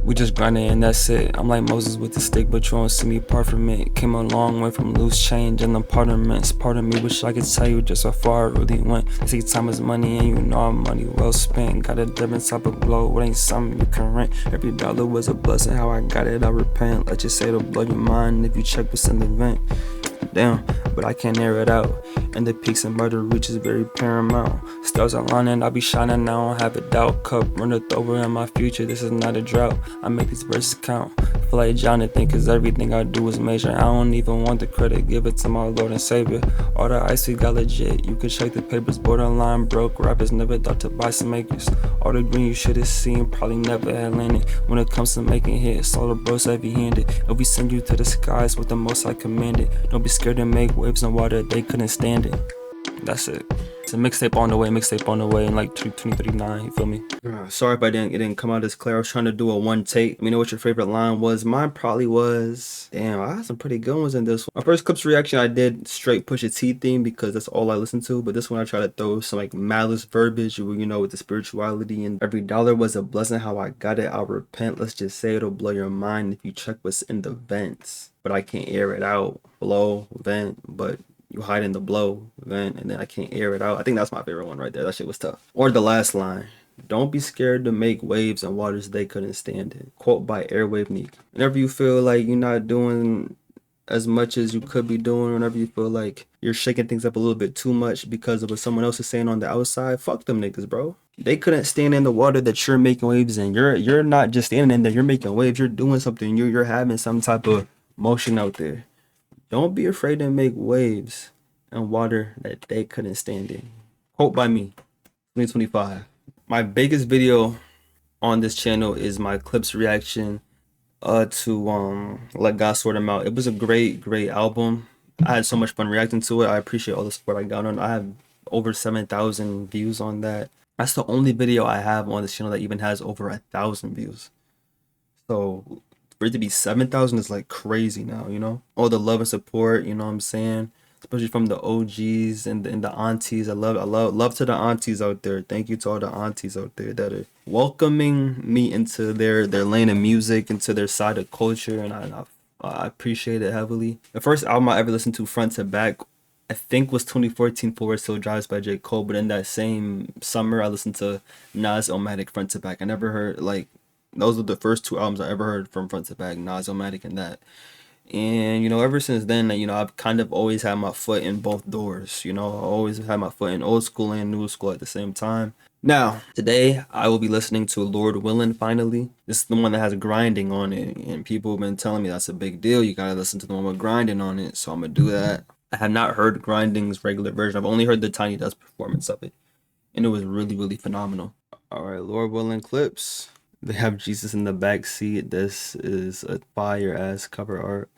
We just grinding and that's it. I'm like Moses with the stick, but you won't see me part from it. Came a long way from loose change and apartments. Part of me wish I could tell you just how far I really went. They say time is money and you know I'm money well spent. Got a different type of glow, it ain't something you can rent. Every dollar was a blessing, how I got it I repent. Let's just say it'll blow your mind if you check what's in the vent. Damn, but I can't air it out. And the peaks and murder reaches very paramount. Stars are lining, I'll be shining, I don't have a doubt. Cup runneth over in my future, this is not a drought. I make these verses count. Feel like Johnny think cause everything I do is major. I don't even want the credit, give it to my Lord and Savior. All the ice we got legit, you can check the papers. Borderline broke, rappers never thought to buy some acres. All the green you should have seen, probably never had landed. When it comes to making hits, all the bros heavy handed. If we send you to the skies with the most I commanded, don't be scared to make waves in water, they couldn't stand it. That's it. It's a mixtape on the way in like 2039, you feel me? Sorry if it didn't come out as clear. I was trying to do a one take. Let me know what your favorite line was. Mine probably was, damn, I had some pretty good ones in this one. My first Clipse reaction I did straight Pusha T theme because that's all I listen to, but this one I try to throw some like Malice verbiage, you know, with the spirituality and every dollar was a blessing, how I got it, I'll repent. Let's just say it'll blow your mind if you check what's in the vents, but I can't air it out. Blow, vent, but you hide in the blow, vent, and then I can't air it out. I think that's my favorite one right there. That shit was tough. Or the last line. Don't be scared to make waves in waters they couldn't stand it. Quote by Airwave Neek. Whenever you feel like you're not doing as much as you could be doing, whenever you feel like you're shaking things up a little bit too much because of what someone else is saying on the outside, fuck them niggas, bro. They couldn't stand in the water that you're making waves in. You're not just standing in there, you're making waves, you're doing something, you're having some type of motion out there. Don't be afraid to make waves in water that they couldn't stand in. Quote by me, 2025. My biggest video on this channel is my Clipse reaction to Let God Sort Them Out. It was a great album. I had so much fun reacting to it. I appreciate all the support I got on it. I have over 7,000 views on that. That's the only video I have on this channel that even has over 1,000 views. So for it to be 7,000 is like crazy now, you know? All the love and support, you know what I'm saying? Especially from the OGs and the aunties. I love to the aunties out there. Thank you to all the aunties out there that are welcoming me into their lane of music, into their side of culture, and I appreciate it heavily. The first album I ever listened to front to back, I think, was 2014 Forward Still Drives by J. Cole, but in that same summer I listened to Nas Illmatic front to back. I never heard, like, those were the first two albums I ever heard from front to back, Nas Illmatic and that. And, you know, ever since then, you know, I've kind of always had my foot in both doors. You know, I always had my foot in old school and new school at the same time. Now, today, I will be listening to Lord Willin finally. This is the one that has grinding on it. And people have been telling me that's a big deal. You gotta listen to the one with grinding on it. So I'm gonna do that. I have not heard grinding's regular version. I've only heard the Tiny Desk performance of it. And it was really phenomenal. Alright, Lord Willin Clipse. They have Jesus in the back seat. This is a fire ass cover art.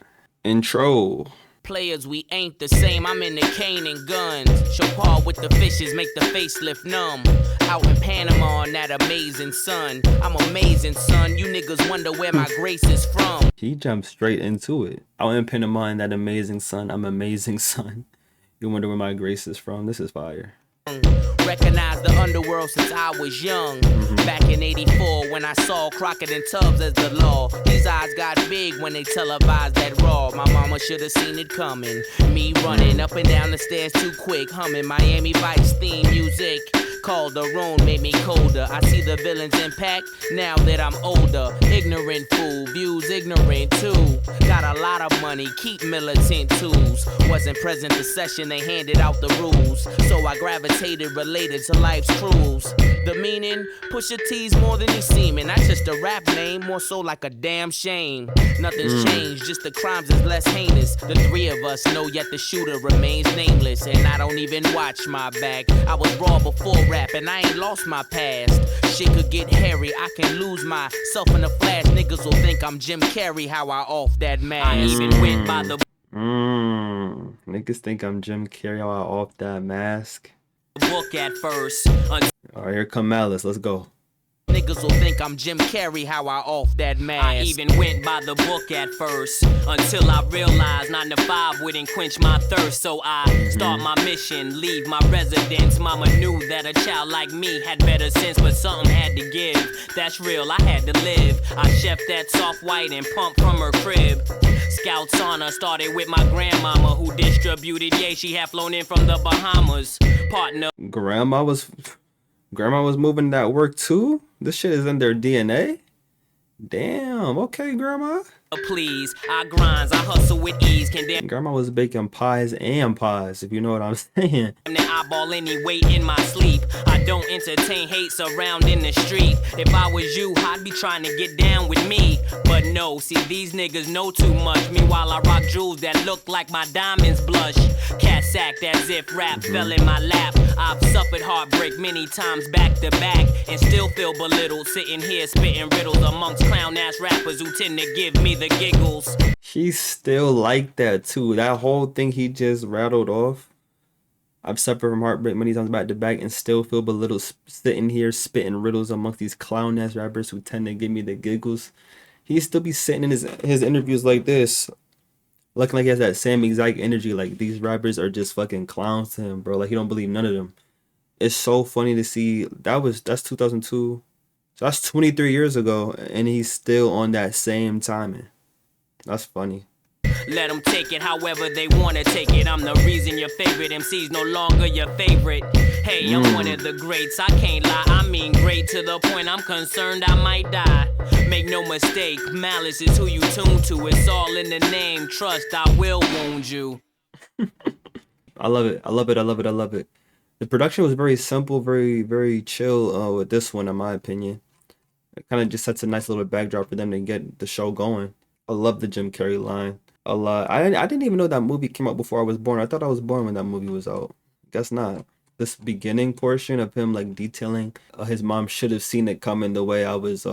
Intro. Players, we ain't the same. I'm in the cane and guns. Show Paul with the fishes, make the facelift numb. Out in Panama on that amazing sun. I'm amazing, son. You niggas wonder where my grace is from. He jumped straight into it. Out in Panama on that amazing sun. I'm amazing, son. You wonder where my grace is from. This is fire. Recognize the underworld since I was young. Back in 84 when I saw Crockett and Tubbs as the law. These eyes got big when they televised that Raw. My mama should have seen it coming. Me running up and down the stairs too quick, humming Miami Vice theme music. Calderon made me colder. I see the villain's impact now that I'm older. Ignorant fool, views ignorant too. Got a lot of money, keep militant tools. Wasn't present the session, they handed out the rules. So I gravitated related to life's cruise. The meaning, Pusha T's more than he's seeming. That's just a rap name, more so like a damn shame. Nothing's changed, just the crimes is less heinous. The three of us know yet the shooter remains nameless. And I don't even watch my back. I was raw before rap and I ain't lost my past. Shit could get hairy, I can lose myself in a flash. Niggas will think I'm Jim Carrey, how I off that mask. I even went by the Niggas think I'm Jim Carrey, how I off that mask. book at first. Alright, here come Malice, let's go. Niggas will think I'm Jim Carrey, how I off that mask. I even went by the book at first, until I realized 9 to 5 wouldn't quench my thirst. So I start my mission, leave my residence. Mama knew that a child like me had better sense, but something had to give. That's real, I had to live. I chef that soft white and pump from her crib. Scouts honor started with my grandmama, who distributed, yeah, she had flown in from the Bahamas. Partner. Grandma was moving that work too? This shit is in their DNA? Damn, okay, grandma. Please, I grinds, I hustle with ease. Can damn grandma was baking pies and pies, if you know what I'm saying. And eyeball any weight in my sleep. I don't entertain hate surrounding the street. If I was you, I'd be trying to get down with me. But no, see, these niggas know too much. Meanwhile, I rock jewels that look like my diamonds blush. Cats act as if rap fell in my lap. I've suffered heartbreak many times back to back, and still feel belittled, sitting here spitting riddles amongst clown-ass rappers who tend to give me the giggles. He's still like that too. That whole thing he just rattled off. I've suffered from heartbreak many times back to back and still feel belittled, sitting here spitting riddles amongst these clown-ass rappers who tend to give me the giggles. He still be sitting in his interviews like this, looking like he has that same exact energy. Like, these rappers are just fucking clowns to him, bro. Like, he don't believe none of them. It's so funny to see. That's 2002. So that's 23 years ago, and he's still on that same timing. That's funny. Let them take it however they want to take it. I'm the reason your favorite MC's no longer your favorite. Hey, I'm one of the greats, I can't lie. I mean great to the point I'm concerned I might die. Make no mistake, Malice is who you tune to. It's all in the name, trust, I will wound you. I love it. I love it. I love it. I love it. The production was very simple, very, very chill with this one, in my opinion. It kind of just sets a nice little backdrop for them to get the show going. I love the Jim Carrey line a lot. I didn't even know that movie came out before I was born. I thought I was born when that movie was out. Guess not. This beginning portion of him like detailing his mom should have seen it coming, the way I was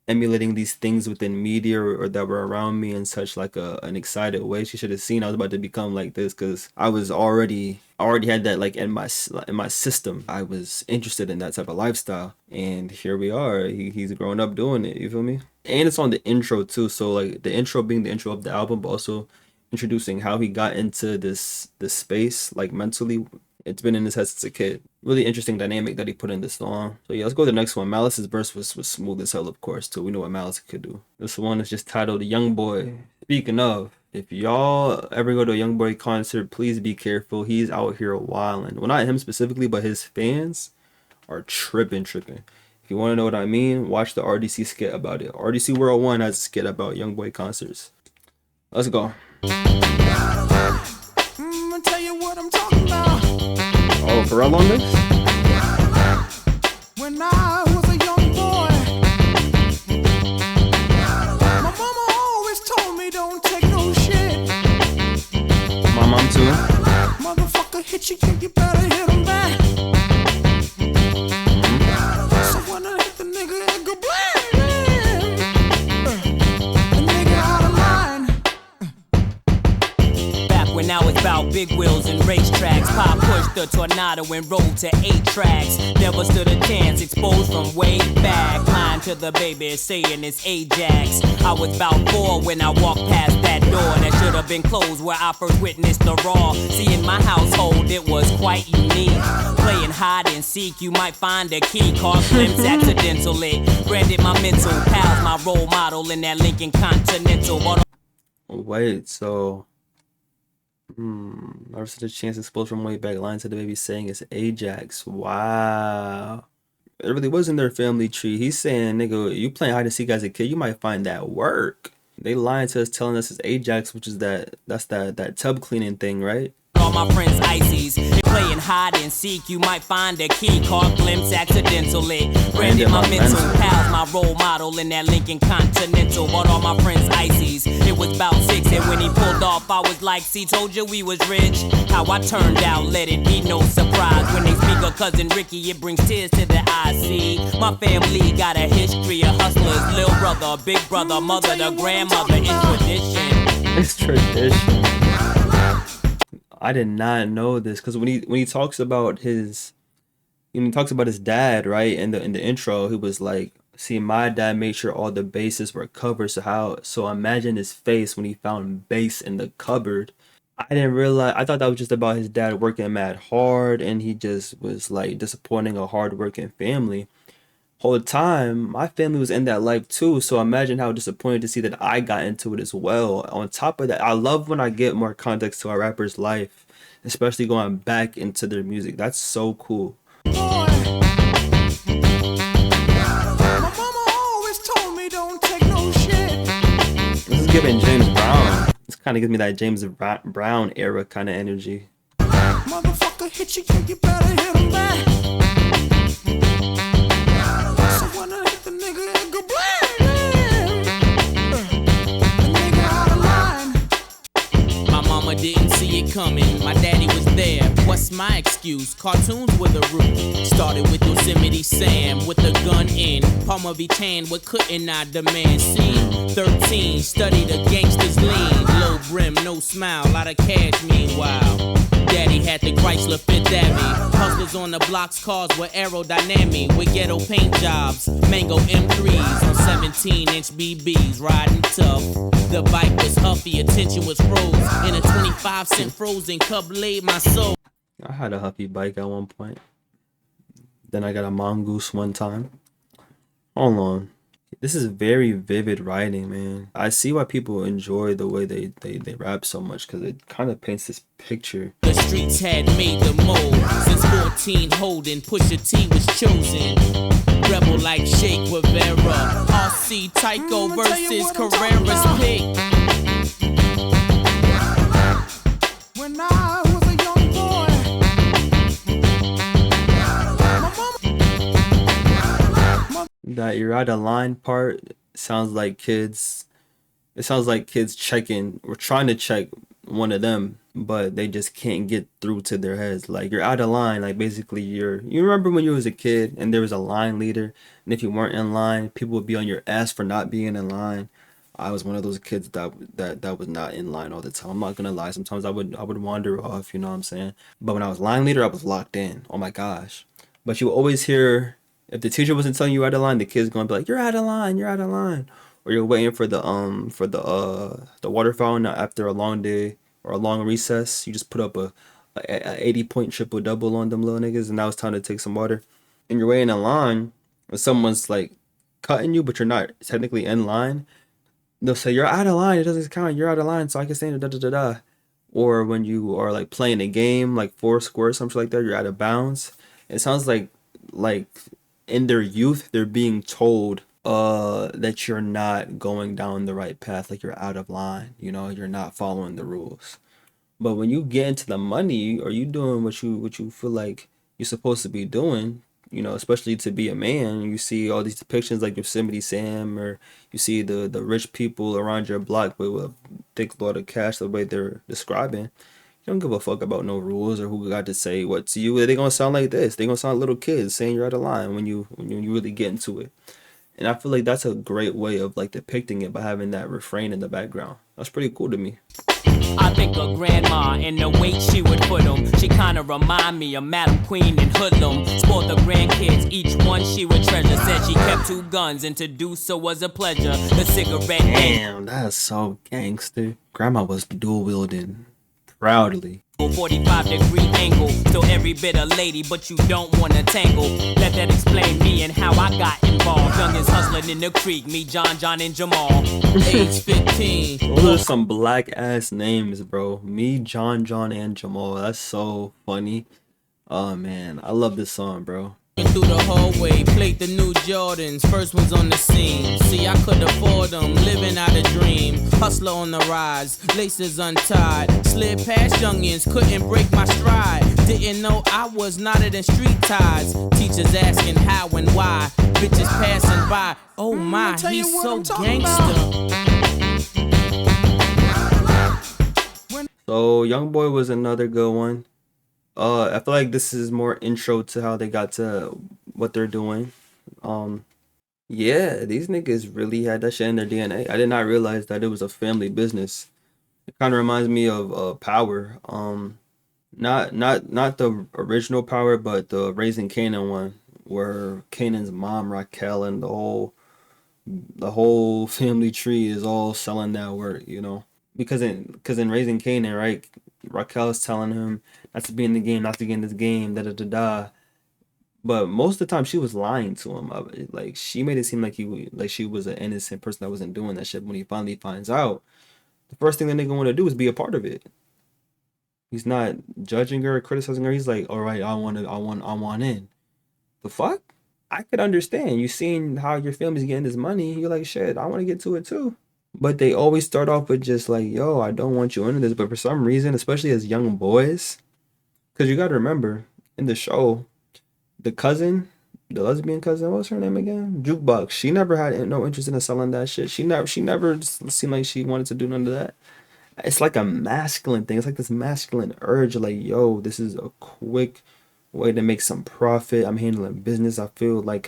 emulating these things within media or that were around me in such like an excited way. She should have seen I was about to become like this, because I already had that like in my system. I was interested in that type of lifestyle, and here we are. He's growing up doing it. You feel me? And it's on the intro too. So like the intro being the intro of the album, but also introducing how he got into this space like mentally. It's been in his head since a kid. Really interesting dynamic that he put in this song. So yeah, let's go to the next one. Malice's verse was smooth as hell, of course, too. We know what Malice could do. This one is just titled Young Boy. Speaking of, if y'all ever go to a Young Boy concert, please be careful. He's out here wilding. Well, not him specifically, but his fans are tripping. If you want to know what I mean, watch the RDC skit about it. RDC World 1 has a skit about Young Boy concerts. Let's go. I'll tell you what I'm talking about. Oh, Pharrell on this? When I was a young boy, my mama always told me don't take no shit. My mom too. Motherfucker hit you, you better hit him back. So when I hit the nigga, it go blam. The nigga out of line. Back when I was about big wheels and racetracks, Pop pushed the Tornado and rolled to 8 tracks. Never stood a chance, exposed from way back. Lying to the baby, saying it's Ajax. I was about 4 when I walked past that door that should have been closed, where I first witnessed the raw. See, in my household, it was quite unique. Playing hide and seek, you might find a key. Caught Clipse accidentally. Branded my mental pals, my role model in that Lincoln Continental. Wait, so never such a chance exposed from way back. Lying to the baby, saying it's Ajax. Wow. It really was in their family tree. He's saying, nigga, you playing hide and seek as a kid, you might find that work. They lying to us, telling us it's Ajax, which is that tub cleaning thing, right? All my friends ices, playing hide and seek, you might find a key. Caught Clipse accidentally. Branded my mental pals, my role model in that Lincoln Continental. Bought all my friends ices. It was about 6, and when he pulled off, I was like, see, told you we was rich. How I turned out, let it be no surprise. When they speak of cousin Ricky, it brings tears to the eyes. See, my family got a history of hustlers. Little brother, big brother, mother, the grandmother. It's tradition. It's tradition. I did not know this, because when he talks about his he talks about his dad, right? In the intro, he was like, "See, my dad made sure all the bases were covered. So imagine his face when he found bass in the cupboard." I didn't realize. I thought that was just about his dad working mad hard, and he just was like disappointing a hardworking family. Whole time, my family was in that life too. So imagine how disappointed to see that I got into it as well. On top of that, I love when I get more context to a rapper's life, especially going back into their music. That's so cool. Boy, my mama always told me don't take no shit. This is giving James Brown. This kind of gives me that James Brown era kind of energy. Motherfucker hit you, you better hit him back. So when I hit the nigga, it go blam. The nigga out of line. My mama didn't see it coming, my daddy was there. What's my excuse? Cartoons were the root. Started with Yosemite Sam with a gun in palm of each hand. What couldn't I demand? See, 13, study the gangsters lean. Low brim, no smile, lot of cash meanwhile. Daddy had the Chrysler Fifth Avenue. Hustlers on the blocks, cars were aerodynamic with ghetto paint jobs. Mango M3s on 17-inch BBs, riding tough. The bike was huffy, attention was froze. In a 25-cent frozen cup laid my soul. I had a Huffy bike at one point. Then I got a mongoose one time. Hold on. This is very vivid writing, man. I see why people enjoy the way they rap so much, because it kind of paints this picture. The streets had made the mold. Since 14 holding, Pusha T was chosen. Rebel like Shake Rivera. RC Tycho versus Carrera's pick. When I was a young boy, That "you're out of line" part sounds like kids. It sounds like kids checking or trying to check one of them, but they just can't get through to their heads. Like, you're out of line. Like, basically, you remember when you was a kid and there was a line leader, and if you weren't in line, people would be on your ass for not being in line. I was one of those kids that was not in line all the time. I'm not gonna lie. Sometimes I would wander off. You know what I'm saying? But when I was line leader, I was locked in. Oh my gosh! But you would always hear, if the teacher wasn't telling you out of line, the kid's gonna be like, "You're out of line. You're out of line." Or you're waiting for the water fountain after a long day or a long recess. You just put up a 80-point triple double on them little niggas, and now it's time to take some water. And you're waiting in line, and someone's like cutting you, but you're not technically in line. They'll say, "You're out of line. It doesn't count. You're out of line, so I can say da da da da." Or when you are like playing a game like Foursquare or something like that, you're out of bounds. It sounds like in their youth they're being told that you're not going down the right path, like you're out of line. You're not following the rules. But when you get into the money, or you doing what you feel like you're supposed to be doing, especially to be a man, you see all these depictions like Yosemite Sam, or you see the rich people around your block with a thick lot of cash, the way they're describing. You don't give a fuck about no rules or who got to say what to you. They gonna sound like this. They gonna sound like little kids saying you're out of line when you really get into it. And I feel like that's a great way of like depicting it by having that refrain in the background. That's pretty cool to me. I think of grandma and the weight she would put them. She kinda remind me of Madam Queen and Hoodlum. Spoiled the grandkids, each one she would treasure. Said she kept 2 guns and to do so was a pleasure. The cigarette. Damn, that's so gangster. Grandma was dual wielding proudly. 45-degree angle, still every bit a lady, but you don't wanna tangle. Let that explain me and how I got involved. Youngest hustling in the creek, me, John, and Jamal. Age 15. Those are some black ass names, bro. Me, John, and Jamal. That's so funny. Oh man, I love this song, bro. Through the hallway, played the new Jordans, first ones on the scene. See, I could afford them, living out a dream. Hustler on the rise, laces untied. Slid past youngins, couldn't break my stride. Didn't know I was knotted in street ties. Teachers asking how and why. Bitches passing by, oh my, he's so gangster. So Youngboy was another good one. I feel like this is more intro to how they got to what they're doing. Yeah, these niggas really had that shit in their DNA. I did not realize that it was a family business. It kind of reminds me of Power. Not the original Power, but the Raising Kanan one, where Kanan's mom Raquel and the whole family tree is all selling that work, you know. Because in Raising Kanan, right, Raquel is telling him not to be in the game, not to get in this game, da da da da. But most of the time, she was lying to him. Like she made it seem like like she was an innocent person that wasn't doing that shit. When he finally finds out, the first thing the nigga want to do is be a part of it. He's not judging her or criticizing her. He's like, all right, I want in. The fuck? I could understand. You seen how your family's getting this money. You're like, shit, I want to get to it too. But they always start off with just like, yo, I don't want you into this. But for some reason, especially as young boys, because you got to remember, in the show, the cousin, the lesbian cousin, what's her name again? Jukebox. She never had no interest in selling that shit. She never seemed like she wanted to do none of that. It's like a masculine thing. It's like this masculine urge, like, yo, this is a quick way to make some profit. I'm handling business. I feel like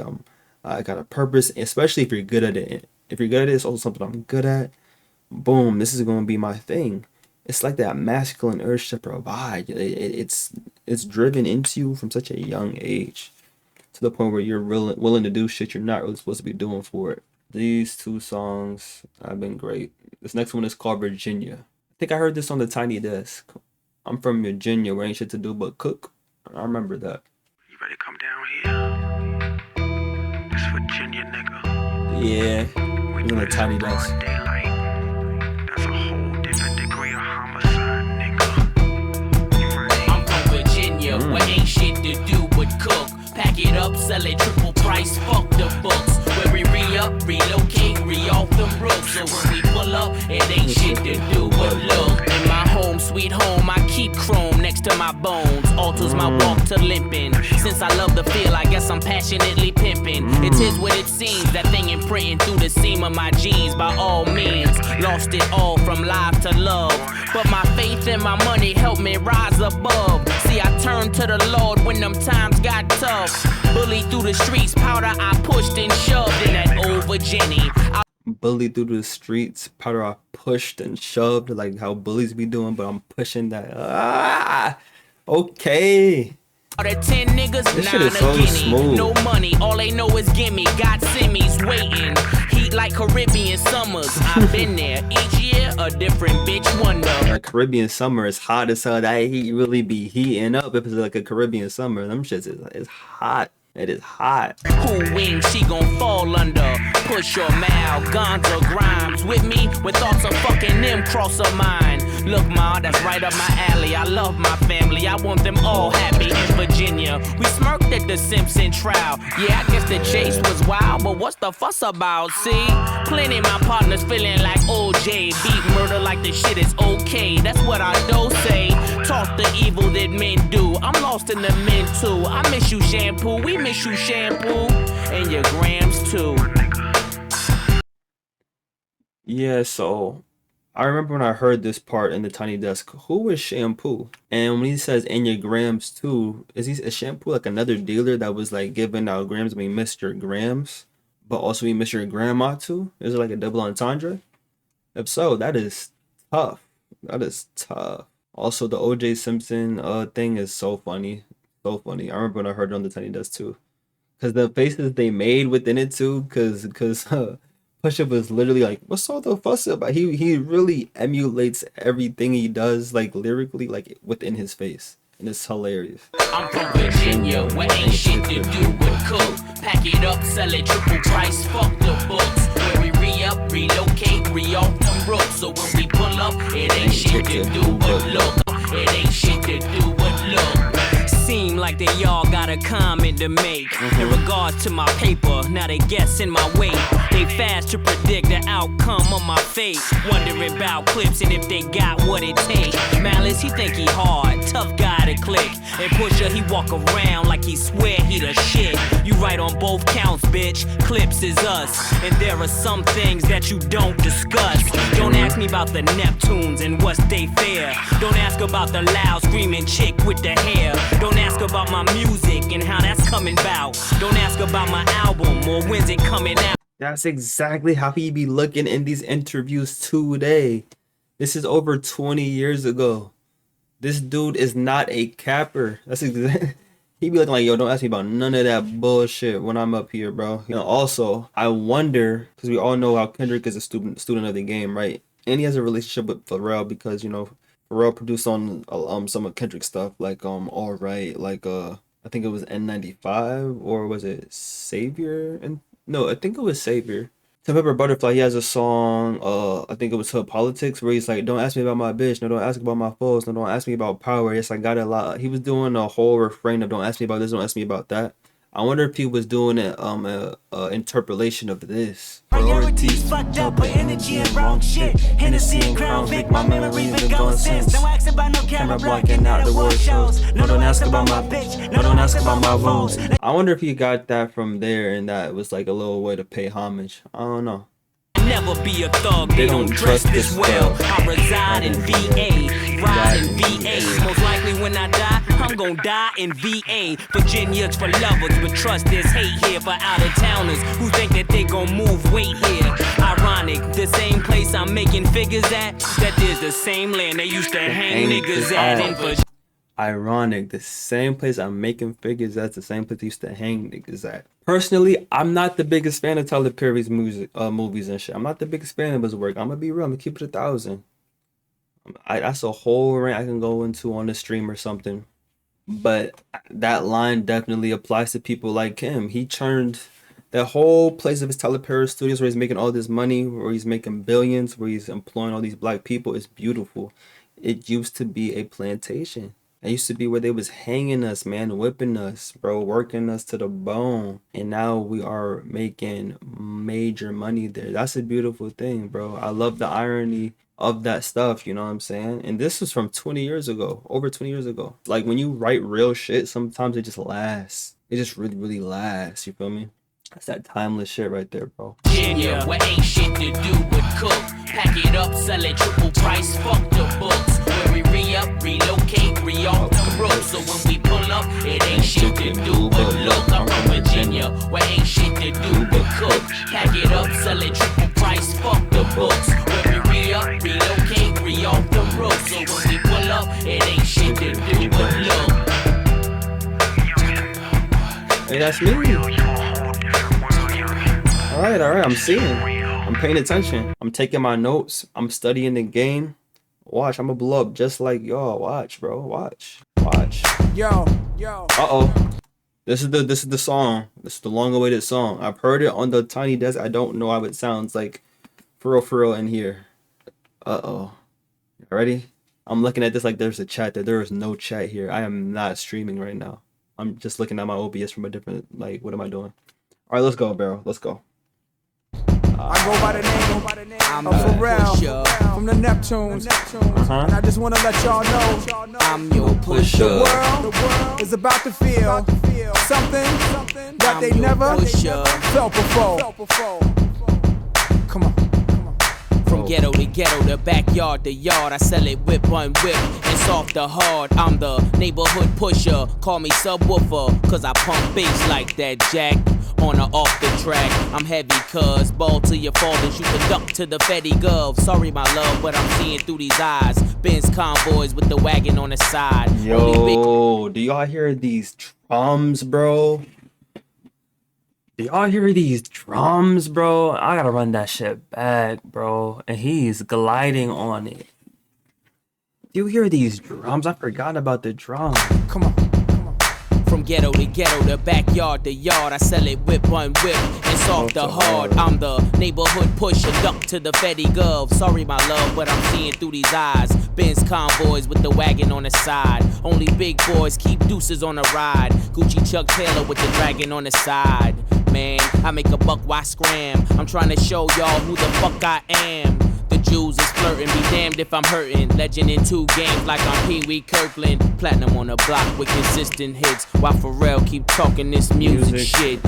I got a purpose, especially if you're good at it. If you're good at it, it's also something I'm good at. Boom, this is gonna be my thing. It's like that masculine urge to provide. It's driven into you from such a young age, to the point where you're willing to do shit you're not really supposed to be doing for it. These two songs have been great. This next one is called Virginia. I think I heard this on the Tiny Desk. I'm from Virginia, where ain't shit to do but cook. I remember that. You ready to come down here? It's Virginia, nigga. Yeah, When he's on the Tiny broad Desk. daylight, that's a whole different degree of homicide, nigga. You ready? I'm from Virginia, where ain't shit to do but cook. Pack it up, sell it triple price, fuck the books. Where we re-up, relocate, re-off them brooks. So when we pull up, it ain't shit to do but look. In my home, sweet home, I keep chrome next to my bones. Alters my walk to limping. Since I love the feel, I guess I'm passionately pimping. It is what it seems, that thing imprinting through the seam of my jeans. By all means, lost it all from life to love. But my faith and my money helped me rise above. See, I turned to the Lord when them times got tough. Bullied through the streets, powder I pushed and shoved in that old Virginia. Bullied through the streets, powder I pushed and shoved, like how bullies be doing, but I'm pushing that. Okay. Out of 10 niggas, This shit 9 is so a guinea. smooth. No money, all they know is gimme. Got semis waiting. Heat like Caribbean summers. I've been there. Each year, a different bitch wonder. A Caribbean summer is hot as hell. That heat really be heating up if it's like a Caribbean summer. Them shits is hot. It is hot. Who wings she gon' fall under? Push or Mal, Gonza, Grimes. With me, with thoughts of fucking them cross her mind. Look, ma, that's right up my alley. I love my family. I want them all happy in Virginia. We smirked at the Simpson trial. Yeah, I guess the chase was wild, but what's the fuss about? See, plenty my partners feeling like OJ. Beat murder like the shit is okay. That's what I do say. Talk the evil that men do. I'm lost in the men too. I miss you, shampoo. We miss you, shampoo. And your grams too. Yeah, so I remember when I heard this part in the Tiny Desk. Who is Shampoo? And when he says "and your grams too," is Shampoo like another dealer that was like giving out grams when you missed your grams, but also you miss your grandma too? Is it like a double entendre? If so, that is tough. That is tough. Also, the OJ Simpson thing is so funny, so funny. I remember when I heard it on the Tiny Desk too, cause the faces they made within it too, cause Pusha was literally like, "What's all the fuss about?" He really emulates everything he does, like lyrically, like within his face, and it's hilarious. I'm from Virginia, where ain't shit to do but cook. Pack it up, sell it triple price, fuck the books. Where we re-up, relocate, re-off them brooks. So when we pull up, it ain't shit to do but look. It ain't shit to do but look. Seem like they all got a comment to make in regards to my paper. Now they guessing my weight. They fast to predict the outcome of my fate. Wondering about Clipse and if they got what it takes. Malice, he think he hard, tough guy to click. And Pusha, he walk around like he swear he the shit. You right on both counts, bitch. Clipse is us. And there are some things that you don't discuss. Don't ask me about the Neptunes and what's they fare. Don't ask about the loud screaming chick with the hair. Don't ask about my music and how that's coming about. Don't ask about my album or when's it coming out. That's exactly how he be looking in these interviews today. This is over 20 years ago. This dude is not a capper. That's exactly. He be looking like, yo, don't ask me about none of that bullshit when I'm up here, bro. You know, also, I wonder, because we all know how Kendrick is a student of the game, right? And he has a relationship with Pharrell because, you know, Pharrell produced on some of Kendrick's stuff, like All Right, like I think it was N95, or was it Savior? And no, I think it was Savior. To Pepper Butterfly, he has a song, I think it was Hood Politics, where he's like, don't ask me about my bitch, no, don't ask about my foes, no, don't ask me about power. Yes, I got a lot. He was doing a whole refrain of don't ask me about this, don't ask me about that. I wonder if he was doing it a interpolation of this. Priorities fucked up, but energy and wrong shit. Hennessy and Crown Vic, my memory been gone since. Don't ask about no camera blocking out the war shows. No, don't ask about my bitch, no, don't ask about my votes. I wonder if he got that from there and that was like a little way to pay homage. I don't know. Never be a thug, they don't dress this well. I reside in VA, ride in VA. Most likely when I die, I'm gonna die in VA. Virginia's for lovers, but trust there's hate here for out-of-towners who think that they gon' move weight here. Ironic, the same place I'm making figures at, that is the same land they used to hang niggas at. And Ironic, the same place I'm making figures at, the same place they used to hang niggas at. Personally, I'm not the biggest fan of Tyler Perry's movies and shit. I'm not the biggest fan of his work. I'm gonna be real. I'm gonna keep it 1,000. That's a whole rant I can go into on the stream or something. But that line definitely applies to people like him. He turned that whole place of his Tyler Perry Studios where he's making all this money, where he's making billions, where he's employing all these black people. It's beautiful. It used to be a plantation. It used to be where they was hanging us, man, whipping us, bro, working us to the bone. And now we are making major money there. That's a beautiful thing, bro. I love the irony of that stuff, you know what I'm saying? And this was from 20 years ago, over 20 years ago. Like when you write real shit, sometimes it just lasts. It just really, really lasts, you feel me? That's that timeless shit right there, bro. Virginia, where ain't shit to do but cook. Pack it up, sell it triple price, fuck the books. Where we re-up, relocate, re-off the roof. So when we pull up, it ain't shit to do but look. I'm from Virginia, where ain't shit to do but cook. Pack it up, sell it triple price, fuck the books. Where we re-up, relocate, re-off the roof. So when we pull up, it ain't shit to do but look. Hey, that's me. All right, I'm seeing. I'm paying attention. I'm taking my notes. I'm studying the game. Watch, I'm gonna blow up just like y'all. Watch, bro. Watch. Yo. Uh-oh. This is the song. This is the long-awaited song. I've heard it on the tiny desk. I don't know how it sounds like for real in here. Uh-oh. Ready? I'm looking at this like there's a chat there. There is no chat here. I am not streaming right now. I'm just looking at my OBS from a different, like, what am I doing? All right, let's go, Barrel. Let's go. I go by the name of Pharrell from the Neptunes. And I just want to let y'all know I'm your pusher. the world is about to feel something that they never felt before. Come on. From ghetto to ghetto, the backyard to yard, I sell it whip on whip and soft to hard. I'm the neighborhood pusher, call me subwoofer, cause I pump bass like that jack. On or off the track, I'm heavy cuz ball to your fall and shoot the duck to the Fetty Gov. Sorry my love, but I'm seeing through these eyes. Benz convoys with the wagon on the side. Yo, do y'all hear these drums, bro? Do y'all hear these drums, bro? I gotta run that shit back, bro. And he's gliding on it. Do you hear these drums? I forgot about the drums. Come on. From ghetto to ghetto, the backyard to yard, I sell it whip on whip and soft to hard. I'm the neighborhood pusher, duck to the Fetty Gov. Sorry my love, but I'm seeing through these eyes. Benz convoys with the wagon on the side. Only big boys keep deuces on the ride. Gucci Chuck Taylor with the dragon on the side. Man, I make a buck, why scram? I'm trying to show y'all who the fuck I am. The Jews is flirting, be damned if I'm hurting. Legend in 2 games like I'm Pee Wee Kirkland. Platinum on the block with consistent hits. While Pharrell keep talking this music shit.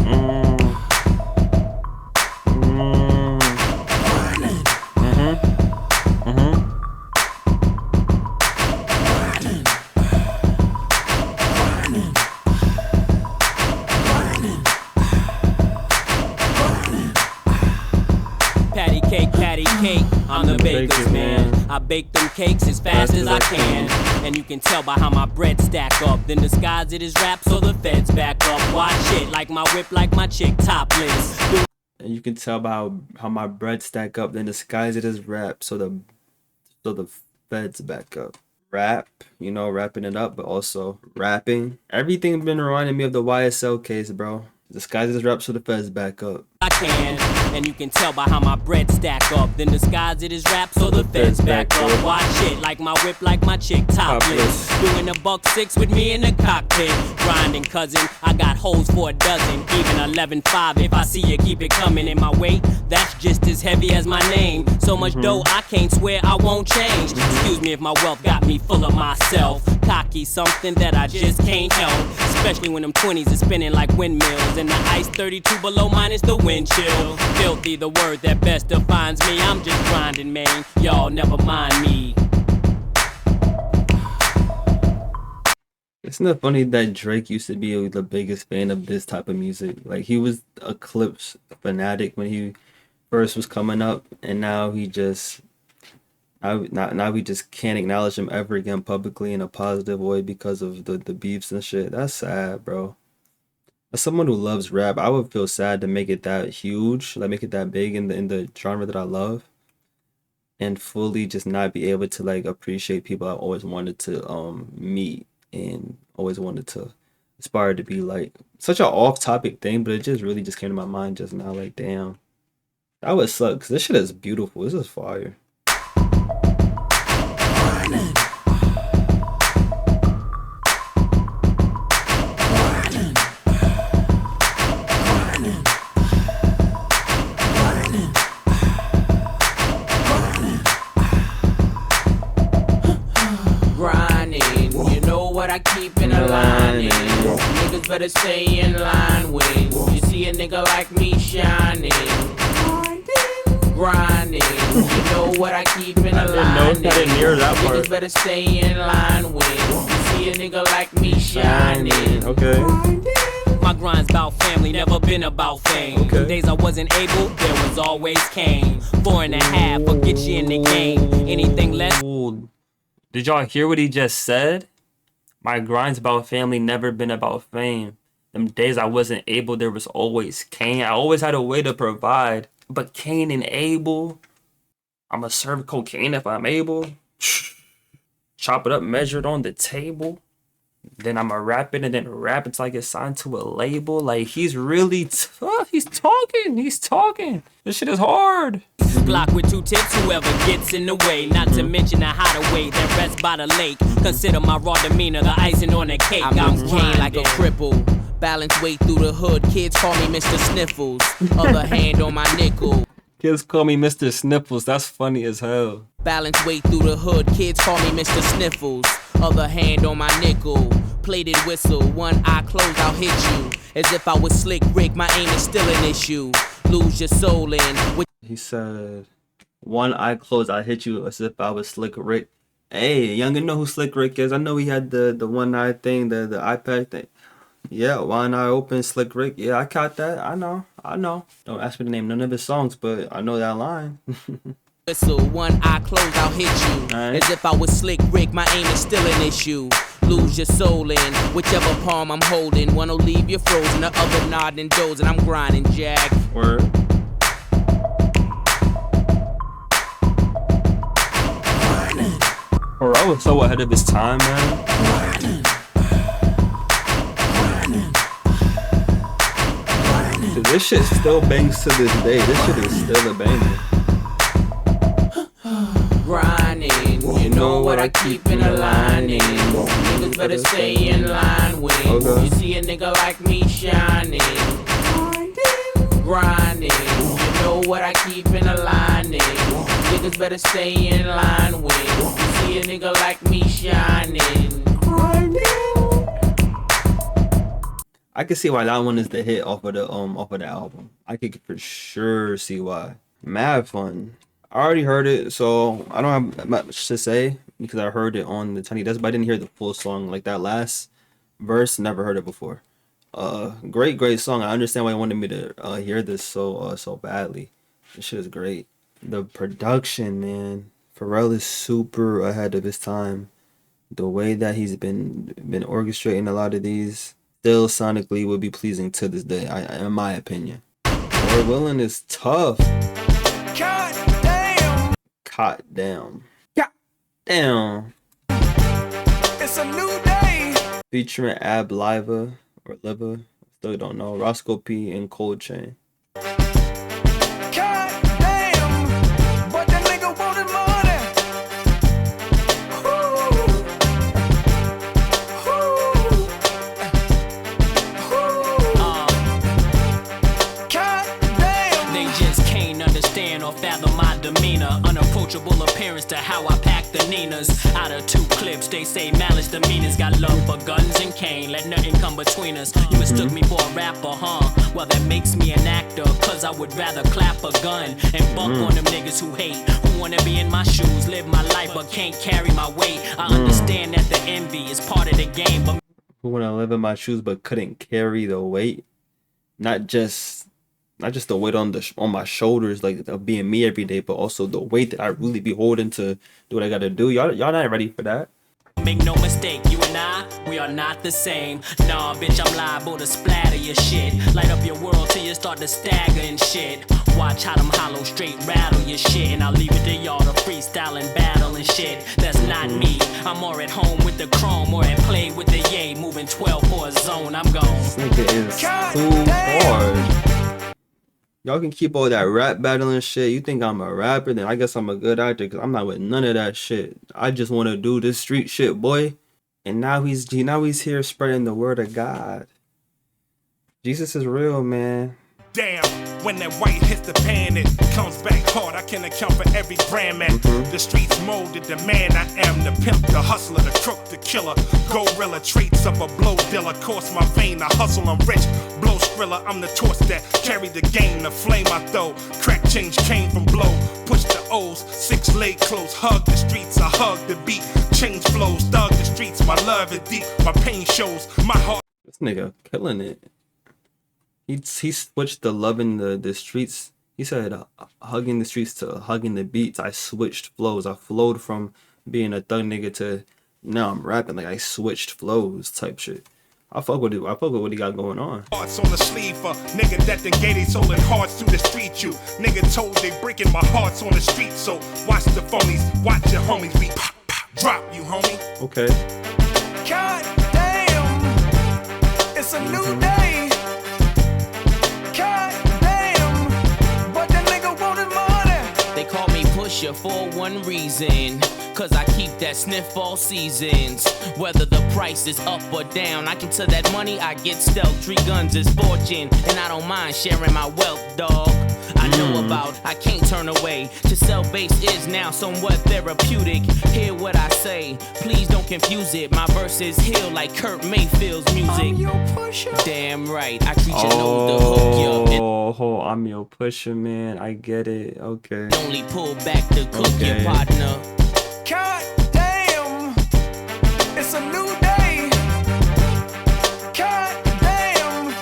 Patty cake, patty cake. I'm the baker's man. I bake them cakes as fast as I can. And you can tell by how my bread stack up. Then disguise it as rap so the feds back up. Watch it like my whip, like my chick topless. And you can tell by how my bread stack up, then disguise it as rap so the feds back up. Rap, you know, wrapping it up, but also rapping. Everything been reminding me of the YSL case, bro. Disguise it as rap so the feds back up. I can, and you can tell by how my bread stack up. Then disguise it as rap so the feds back up. Watch it like my whip, like my chick topless. Doing a $1.6 with me in the cockpit. Grinding, cousin, I got hoes for a dozen. Even 11.5 if I see you keep it coming. In my weight, that's just as heavy as my name. So much dough, I can't swear I won't change. Excuse me if my wealth got me full of myself. Cocky, something that I just can't help. Especially when them 20s is spinning like windmills. And the ice 32 below minus the wind chill. Filthy, the word that best defines me. I'm just grinding, man. Y'all never mind me. Isn't it funny that Drake used to be the biggest fan of this type of music? Like, he was a Clipse fanatic when he first was coming up, and now he just now we just can't acknowledge him ever again publicly in a positive way because of the beefs and shit. That's sad, bro. As someone who loves rap, I would feel sad to make it that huge, like make it that big in the genre that I love, and fully just not be able to like appreciate people I always wanted to meet and always wanted to aspire to be like. Such an off-topic thing, but it just really just came to my mind just now. Like, damn, that would suck, because this shit is beautiful. This is fire. What I keep in a line in. Niggas better stay in line when you see a nigga like me shining. Grinding. You know what I keep in a line in. Niggas better stay in line when you see a nigga like me shining. Okay. My grind's about family, never been about fame. Okay. Days I wasn't able, there was always Kane. 4.5 will get you in the game. Anything less. Ooh. Did y'all hear what he just said? My grind's about family, never been about fame. Them days I wasn't able, there was always Kane. I always had a way to provide. But Kane and Abel, I'ma serve cocaine if I'm able. Chop it up, measure it on the table. Then I'ma rap it and then rap until I get signed to a label. Like, he's really tough. He's talking. This shit is hard. Glock with 2 tips, whoever gets in the way. Not to mention the hideaway that rests by the lake. Consider my raw demeanor the icing on the cake. I'm Kane like a cripple. Balance weight through the hood. Kids call me Mr. Sniffles. Other hand on my nickel. Kids call me Mr. Sniffles. That's funny as hell. Balance weight through the hood. Kids call me Mr. Sniffles. Other hand on my nickel. Plated whistle. One eye closed, I'll hit you. As if I was Slick Rick, my aim is still an issue. Lose your soul in. He said, one eye closed, I hit you as if I was Slick Rick. Hey, youngin' know who Slick Rick is. I know he had the one eye thing, the iPad thing. Yeah, one eye open, Slick Rick. Yeah, I caught that. I know. Don't ask me to name none of his songs, but I know that line. Whistle, one eye closed, I'll hit you. Right. As if I was Slick Rick, my aim is still an issue. Lose your soul in whichever palm I'm holding. One'll leave you frozen, the other nodding and dozing. I'm grinding, Jack. Word. Bro, I was so ahead of his time, man. Dude, this shit still bangs to this day. This shit is still a banger. Grinding, you know what I keep in a line in. Niggas better stay in line when you see a nigga like me shining. Grinding, you know what I keep in a line in. Niggas better stay in line when you see a nigga like me shining. I can see why that one is the hit off of the album. I could for sure see why. Mad fun. I already heard it, so I don't have much to say because I heard it on the Tiny Desk, but I didn't hear the full song. Like that last verse, never heard it before. Great song. I understand why you wanted me to hear this so badly. This shit is great. The production, man. Pharrell is super ahead of his time. The way that he's been orchestrating a lot of these still sonically would be pleasing to this day, in my opinion. Or Willin is tough. God damn. Caught down. Yeah. Damn. It's a new day. Featuring Ab Liva or Liva, still don't know. Roscoe P and Cold Chain. God damn. But that nigga wanted money. God damn. They just can't understand or fathom my demeanor. Unapproachable appearance to how I pack the Ninas. Out of 2 clips, they say Malice demeanors. Got love for guns and cane, let nothing come between us. You mistook me for a rapper, huh? Well, that makes me an actor, cause I would rather clap a gun and bump on them niggas who hate, who wanna be in my shoes, live my life but can't carry my weight. I understand that the envy is part of the game, but Who wanna live in my shoes but couldn't carry the weight? Not just the weight on my shoulders, like of being me every day, but also the weight that I really be holding to do what I gotta do. Y'all not ready for that. make no mistake, you and I, we are not the same. Nah, bitch, I'm liable to splatter your shit. Light up your world till you start to stagger and shit. Watch how them hollow straight rattle your shit. And I'll leave it to y'all to freestyle and battle and shit. That's not me. I'm more at home with the chrome or at play with the yay. Moving 12 for a zone, I'm gone. This nigga is too hard. Y'all can keep all that rap battling shit. You think I'm a rapper, then I guess I'm a good actor, because I'm not with none of that shit. I just want to do this street shit, boy. And now he's here spreading the word of God. Jesus is real, man. Damn, when that white hits the pan, it comes back hard. I can account for every brand, man. The streets molded the man I am, the pimp, the hustler, the crook, the killer. Gorilla traits of a blow dealer. Course my vein, I hustle, I'm rich. Blow skrilla, I'm the torch that carry the game. The flame I throw, crack change came from blow. Push the O's, 6 leg close. Hug the streets, I hug the beat. Change flows, thug the streets. My love is deep, my pain shows. My heart. This nigga killing it. He switched the loving the streets. He said hugging the streets to hugging the beats. I switched flows. I flowed from being a thug nigga to now I'm rapping. Like I switched flows type shit. I fuck with it. I fuck with what he got going on. Hearts on the sleeve for nigga that done gave they soul and hearts through the street. You nigga told they breaking my hearts on the street. So watch the phonies, watch your homies. We pop, pop, drop you, homie. Okay. God damn, it's a new day. God damn, but that nigga wanted money. They call me Pusha for one reason, cause I keep that sniff all seasons. Whether the price is up or down, I can tell that money I get stealth. 3 guns is fortune, and I don't mind sharing my wealth, dog. I know about, I can't turn away. To sell bass is now somewhat therapeutic. Hear what I say, please don't confuse it. My verses heal like Kurt Mayfield's music. I'm your Pusha. Damn right, I create your load to hook you up. Oh, I'm your pusher, man. I get it. Okay. And only pull back to cook your partner. God damn, it's a new day. God damn,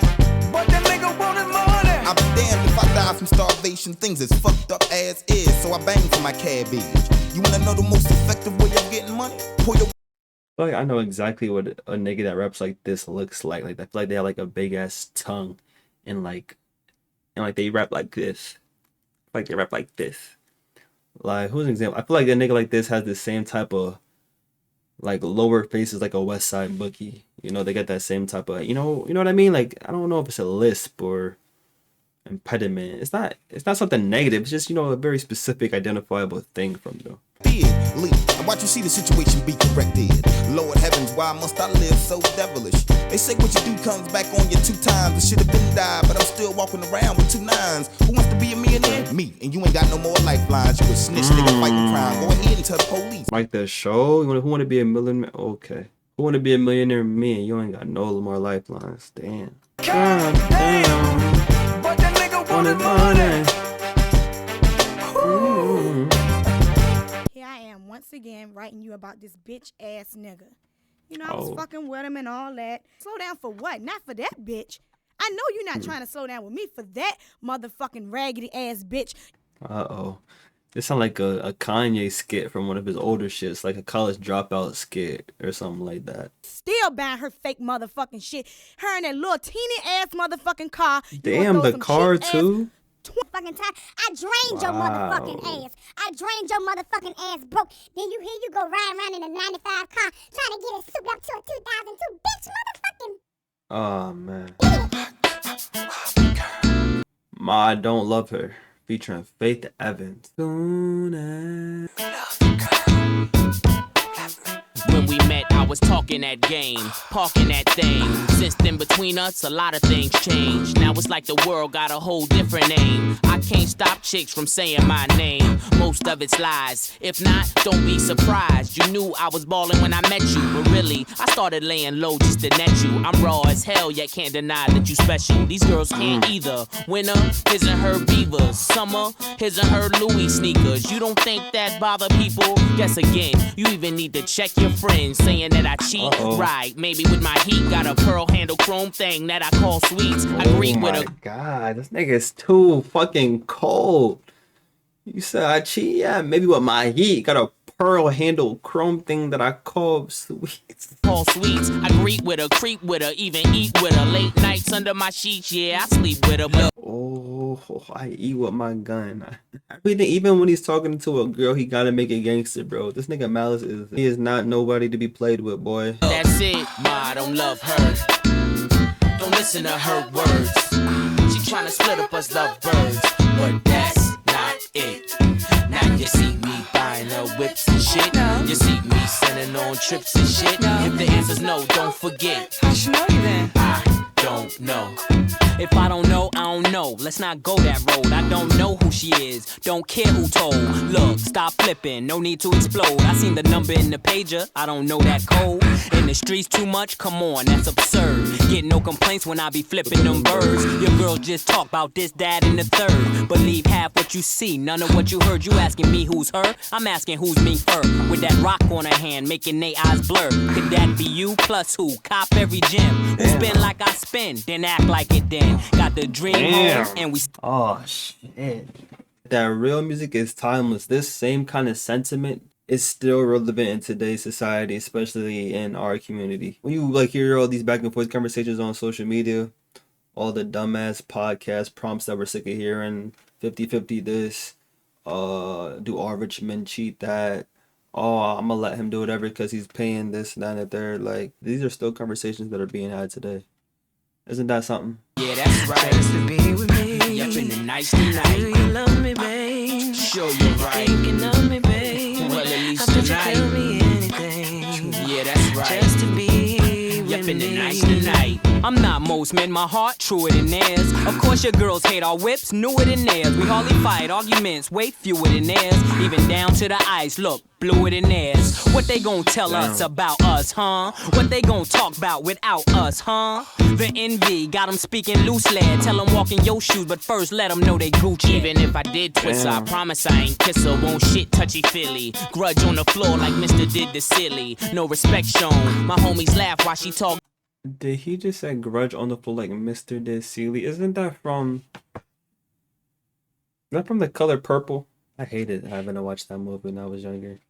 but that nigga wanted money. I'll be damned if I die from starvation. Things as fucked up as is, so I bang for my cabbage. You wanna know the most effective way of getting money? Pull your Like I know exactly what a nigga that raps like this looks like. Like I feel like they have like a big ass tongue, and like they rap like this. Like they rap like this. Like who's an example? I feel like a nigga like this has the same type of like lower faces like a West Side Bookie. You know, they got that same type of you know what I mean? Like I don't know if it's a lisp or impediment. It's not something negative. It's just, you know, a very specific identifiable thing from them. lead. And watch you see the situation be corrected. Lord heavens, why must I live so devilish? They say what you do comes back on you 2 times. I should have been died, but I'm still walking around with 2 9s. Who wants to be a millionaire? Me. And you ain't got no more lifelines. You a snitch, nigga, fighting crime. Go ahead and tell the police. Like the show? Who want to be a millionaire? Okay. Who want to be a millionaire? Me. You ain't got no more lifelines. Damn. God damn, but that nigga wanted money. Here I am once again writing you about this bitch ass nigga. You know, I was fucking with him and all that. Slow down for what? Not for that bitch. I know you're not trying to slow down with me for that motherfucking raggedy ass bitch. Uh-oh. It sounds like a Kanye skit from one of his older shits, like a college dropout skit or something like that. Still buying her fake motherfucking shit. Her in that little teeny ass motherfucking car. Damn, the car too? Fucking time. I drained your motherfucking ass. I drained your motherfucking ass broke. Then here you go riding around in a 95 car trying to get it souped up to a 2002 bitch motherfucking. Oh man. Ma, I Don't Love Her, featuring Faith Evans. When we met, I was talking that game, parking that thing. Since then, between us, a lot of things changed. Now it's like the world got a whole different name. I can't stop chicks from saying my name. Most of it's lies. If not, don't be surprised. You knew I was ballin' when I met you, but really, I started laying low just to net you. I'm raw as hell, yet can't deny that you special. These girls can't either. Winter, his and her beavers. Summer, his and her Louis sneakers. You don't think that bother people? Guess again, you even need to check your friends saying that I cheat. Right, maybe with my heat, got a pearl handle chrome thing that I call sweets. I agree with her. Oh my god, this nigga is too fucking cold. You said I cheat? Yeah, maybe with my heat, got a pearl handle chrome thing that I call sweets. Call sweets. I greet with her, creep with her, even eat with her. Late nights under my sheets, yeah, I sleep with her. But oh, I eat with my gun. Everything, even when he's talking to a girl, he gotta make it gangster, bro. This nigga Malice he is not nobody to be played with, boy. That's it, Ma, I don't love her. Don't listen to her words. She tryna split up us lovebirds, but that's not it. Now you see me buying her whips and shit. You see me sending on trips and shit. If the answer's no, don't forget. I should know you then. I don't know. If I don't know, I don't know. Let's not go that road. I don't know who she is. Don't care who told. Look, stop flipping. No need to explode. I seen the number in the pager. I don't know that code. In the streets too much? Come on, that's absurd. Get no complaints when I be flipping them birds. Your girls just talk about this, that, and the third. Believe half what you see, none of what you heard. You asking me who's her? I'm asking who's me for. With that rock on her hand, making they eyes blur. Could that be you? Plus who? Cop every gem. Who spin like I spin, then act like it then. Got the dream home and we. Oh shit. That real music is timeless. This same kind of sentiment is still relevant in today's society, especially in our community. When you like hear all these back and forth conversations on social media, all the dumbass podcast prompts that we're sick of hearing, 50-50 this, do all rich men cheat that? Oh, I'm gonna let him do whatever because he's paying this, that, and the third. Like, these are still conversations that are being had today. Isn't that something? Yeah, that's right. Just to be with me. Yup, in the nice tonight. Do you love me, babe? Sure, you're right. Thinking of me, babe. Well, at least How could you tonight. tell me anything? Yeah, that's right. Just to be Yup, with in the me. nice tonight. I'm not most men, my heart truer than theirs. Of course your girls hate our whips, newer than theirs. We hardly fight arguments, way fewer than theirs. Even down to the ice, look, bluer than theirs. What they gon' tell us about us, huh? What they gon' talk about without us, huh? The envy, got them speaking loosely. Tell them walk in your shoes, but first let them know they Gucci. Even if I did twist her, I promise I ain't kiss her. Won't shit touchy-feely. Grudge on the floor like Mr. did the silly. No respect shown. My homies laugh while she talk. Did he just say grudge on the floor like Mr. Sealy? Isn't that from... Is that from The Color Purple? I hated having to watch that movie when I was younger.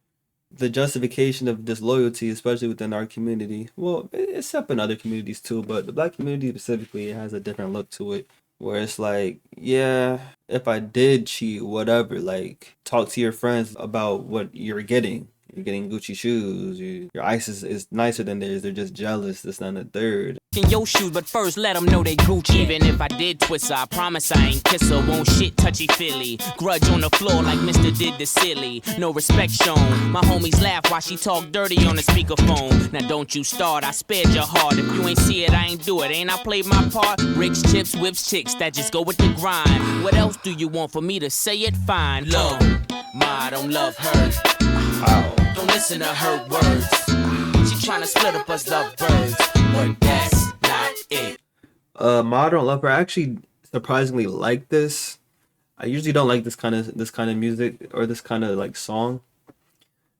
The justification of disloyalty, especially within our community. Well, it's up in other communities too, but the black community specifically, it has a different look to it. Where it's like, yeah, if I did cheat, whatever, like, talk to your friends about what you're getting. You're getting Gucci shoes. Your ice is nicer than theirs. They're just jealous. That's not a third. In your shoes, but first let them know they Gucci. Even if I did twist her, I promise I ain't kiss her. Won't shit touchy-feely. Grudge on the floor like Mr. did the silly. No respect shown. My homies laugh while she talk dirty on the speakerphone. Now don't you start, I spared your heart. If you ain't see it, I ain't do it. Ain't I played my part? Rich chips, whips, chicks that just go with the grind. What else do you want for me to say it fine? Look, Ma, I don't love her. Don't listen to her words. She tryna split up us lovebirds, but that's not it. Ma, I Don't Love Her. I actually surprisingly like this. I usually don't like this kind of music or this kind of like song.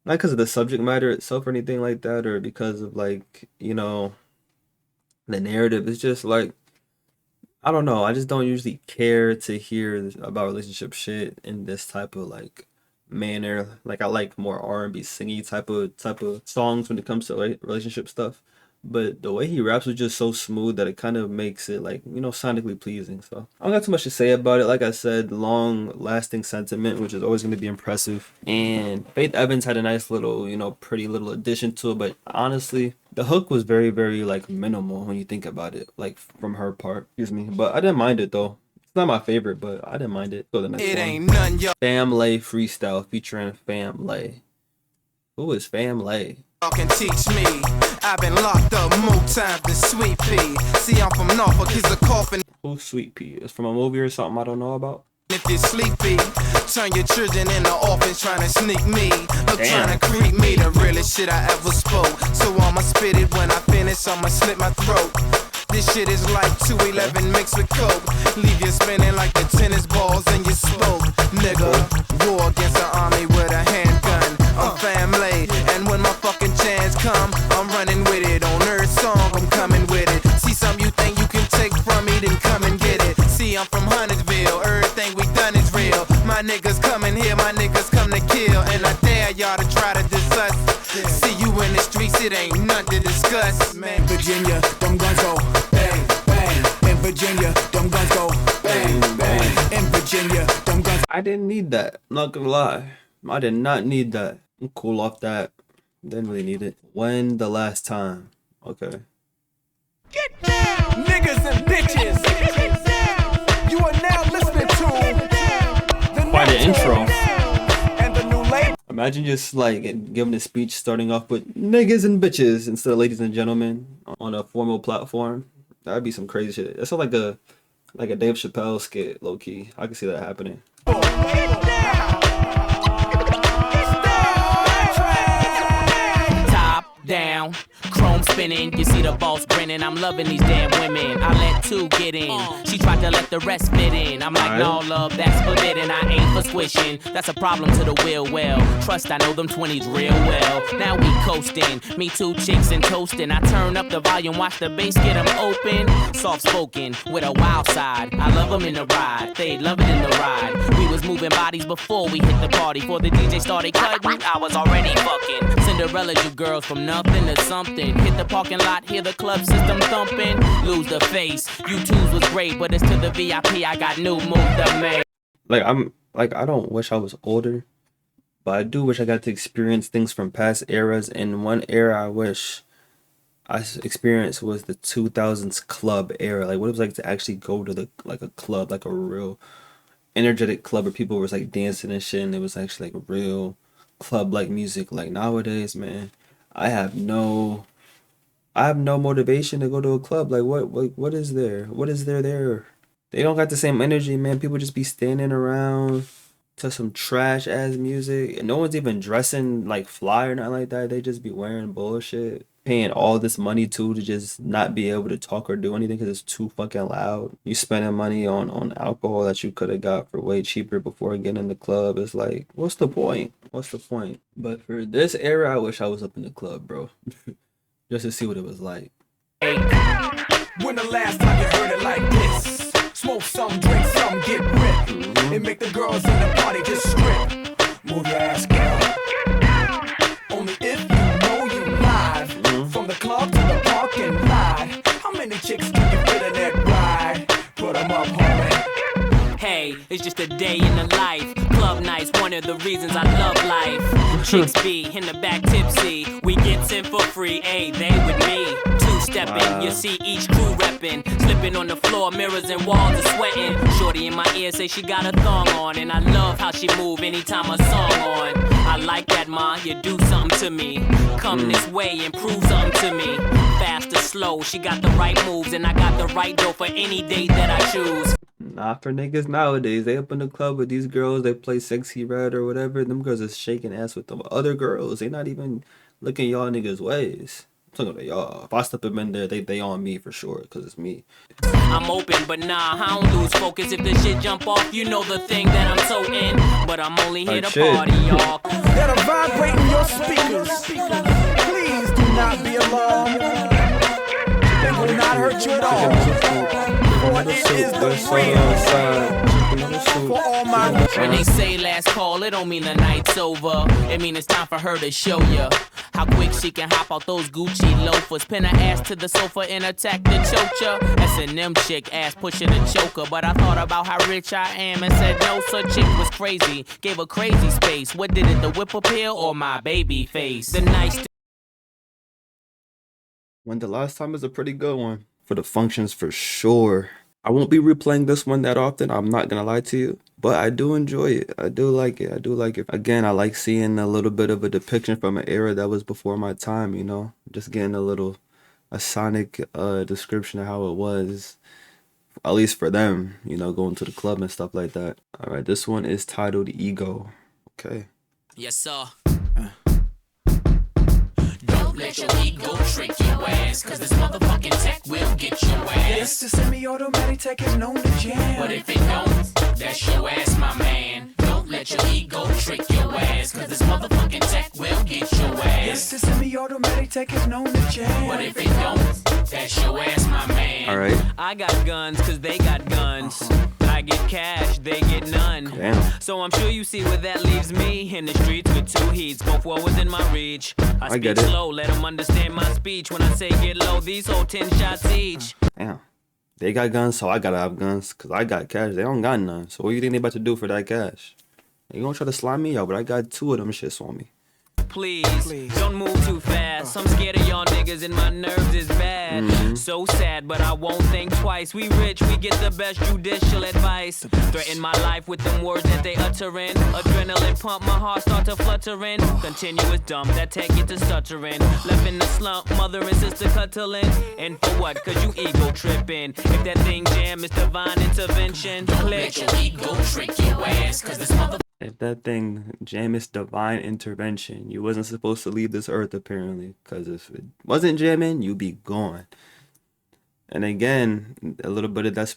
Not because of the subject matter itself or anything like that, or because of like, you know, the narrative. It's just like, I don't know. I just don't usually care to hear about relationship shit in this type of like manner. Like I like more R&B singy type of songs when it comes to relationship stuff. But the way he raps was just so smooth that it kind of makes it like, you know, sonically pleasing. So I don't got too much to say about it. Like I said, long lasting sentiment, which is always going to be impressive. And Faith Evans had a nice little, you know, pretty little addition to it. But honestly, the hook was very, very like minimal when you think about it, like from her part. Excuse me. But I didn't mind it though. It's not my favorite, but I didn't mind it. So the next one. Ain't none y'all Family Freestyle featuring Family. Who is Family? can teach me. I've been locked up more times than Sweet Pea. See, I'm from Norfolk, he's a coffin. Who's Sweet Pea? It's from a movie or something I don't know about? If you're sleepy, turn your children into orphans trying to sneak me. Look, trying to creep me, the realest shit I ever spoke. So I'ma spit it when I finish, I'ma slit my throat. This shit is like 211 mixed with coke. Leave you spinning like the tennis balls in your smoke. Nigga, war against the army with a handgun. I'm family, and when my fucking chance come, I'm running with it. On Earth song, I'm coming with it. See something you think you can take from me, then come and get it. See, I'm from Huntersville, everything we done is real. My niggas coming here, my niggas come to kill. And I dare y'all to try to diss us. See you in the streets, it ain't nothing to discuss, man. Virginia, them guns go bang, bang. In Virginia, them guns go bang, bang. In Virginia, them guns. I didn't need that. I'm not gonna lie. I did not need that. I'm cool off that. Didn't really need it. When the last time? Okay. Get down, niggas and bitches. Get down. You are now listening to Quite an intro. And the new label. Imagine just like giving a speech starting off with niggas and bitches instead of ladies and gentlemen on a formal platform. That'd be some crazy shit. That sounds like a Dave Chappelle skit, low key. I can see that happening. Top down, chrome spinning. You see the boss grinning. I'm loving these damn women. I let two get in. She tried to let the rest fit in. I'm like, no love, that's forbidden. I ain't for squishing. That's a problem to the will. Well, trust I know them 20s real well. Now we coasting. Me two chicks and toasting. I turn up the volume, watch the bass get them open. Soft spoken with a wild side. I love them in the ride. They love it in the ride. We was moving bodies before we hit the party. Before the DJ started cutting, I was already fucking. Cinderella, you girls from nothing to something. Hit the parking lot, hear the club system thumping. Lose the face. You twos was great, but it's to the VIP. I got new move to make. I don't wish I was older, but I do wish I got to experience things from past eras. And one era I wish I experienced was the 2000s club era. Like what it was like to actually go to a club, like a real energetic club where people was like dancing and shit, and it was actually like real club like music. Like nowadays, man, I have no motivation to go to a club. Like what is there? What is there? They don't got the same energy, man. People just be standing around to some trash ass music, and no one's even dressing like fly or nothing like that. They just be wearing bullshit, paying all this money to just not be able to talk or do anything because it's too fucking loud. You spending money on alcohol that you could have got for way cheaper before getting in the club. It's like, what's the point? But for this era, I wish I was up in the club, bro. Just to see what it was like. When the last time you heard it like this? Smoke some, drink some, get ripped. It make the girls in the party just strip. Move your ass, girl. Only if you know you live. From the club to the parking lot. How many chicks can you fit in that ride? Put them up, homie. Hey, it's just a day in the life. Club nights, one of the reasons I love life. Chicks be in the back tipsy. We get in for free, ayy, they with me. Two-stepping, you see each crew reppin'. Slipping on the floor, mirrors and walls are sweating. Shorty in my ear say she got a thong on. And I love how she move anytime a song on. I like that, ma, you do something to me. Come this way and prove something to me. Fast or slow, she got the right moves. And I got the right dough for any date that I choose. Nah, for niggas nowadays, they up in the club with these girls, they play Sexy Red or whatever. Them girls is shaking ass with them other girls. They not even looking y'all niggas' ways. I'm talking about y'all. If I step up in there, they on me for sure, because it's me. I'm open, but nah, I don't lose focus. If the shit jump off, you know the thing that I'm so in. But I'm only here to party, y'all. That are vibrating your speakers. Please do not be alarmed. They will not hurt you at all. for it is the real. For all my When they say last call, it don't mean the night's over. It mean it's time for her to show ya how quick she can hop out those Gucci loafers. Pin her ass to the sofa and attack the chocha. S&M chick ass pushing the choker. But I thought about how rich I am and said no, such chick was crazy. Gave her crazy space. What did it, the whip appeal or my baby face? The nice. When the last time is a pretty good one. For the functions for sure. I won't be replaying this one that often, I'm not gonna lie to you. But I do enjoy it. I do like it. I do like it. Again, I like seeing a little bit of a depiction from an era that was before my time, you know? Just getting a sonic description of how it was. At least for them, you know, going to the club and stuff like that. Alright, this one is titled Ego. Okay. Yes, sir. Don't let your ego trick your ass, cause this motherfucking tech will get your It's ass. the semi-automatic tech is known to jam. But if it don't, that's your ass, my man. Don't let your ego trick your ass, cause this motherfucking tech will get your It's ass. the semi-automatic tech is known to jam. But if it don't, that's your ass, my man. Alright. I got guns, cause they got guns. I get cash, they get none. Damn. So I'm sure you see where that leaves me. In the streets with two heats, both well within my reach. I speak get it. slow, let them understand my speech. When I say get low, these hold 10 shots each. Damn. They got guns, so I gotta have guns. Cause I got cash. They don't got none. So what do you think they about to do for that cash? They gonna try to slime me out, but I got 2 of them shits on me. Please, don't move too fast. I'm scared of y'all niggas and my nerves is bad. So sad, but I won't think twice. We rich, we get the best judicial advice. Threaten my life with them words that they uttering. Adrenaline pump, my heart start to fluttering. Continuous dump, that tech get to stuttering. Left in the slump, mother and sister cuddling. And for what? Cause you ego tripping. If that thing jam, it's divine intervention. Let your ego trick your ass, cause this motherfucking If that thing jam is divine intervention, you wasn't supposed to leave this earth apparently. Cause if it wasn't jamming, you'd be gone. And again, a little bit of that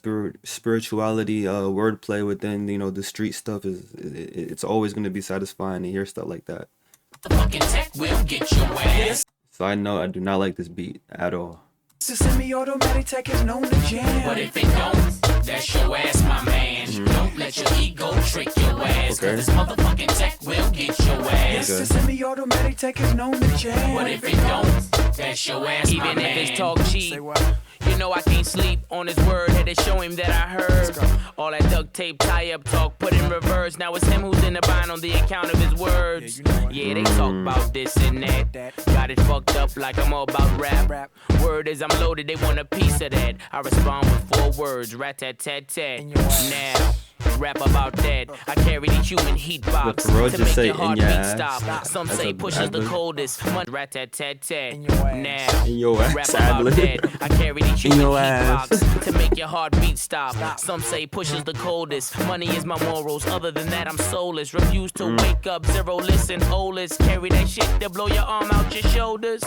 spirituality, wordplay within, you know, the street stuff it's always gonna be satisfying to hear stuff like that. tech will get your ass. So I know I do not like this beat at all. It's the semi-automatic tech is known to jam. But if it don't, that's your ass, my man. Don't let your ego trick your ass, Okay. cause this motherfucking tech will get your ass. It's the semi-automatic tech is known to jam. But if it don't, that's your ass, my Even man. if it's talk cheap. Say what? You know I can't sleep on his word, had to show him that I heard. All that duct tape tie-up talk put in reverse. Now it's him who's in the bind on the account of his words. Yeah, they talk about this and that. Got it fucked up like I'm all about rap. Word is I'm loaded, they want a piece of that. I respond with 4 words, rat-tat-tat-tat. Now, rap about that. I carry the human heat box What Pharrell to just make say, your in your heartbeat ass? stop. Some That's say a push is the ad-lib. coldest. Rat-tat-tat-tat. ass. Now, In your ass, rap about ad-lib. that. I carry the human your heat ass. box to make your heartbeat stop. Some say push is the coldest. Money is my morals. Other than that, I'm soulless. Refuse to wake up, zero listen, holeless. Carry that shit that blow your arm out your shoulders.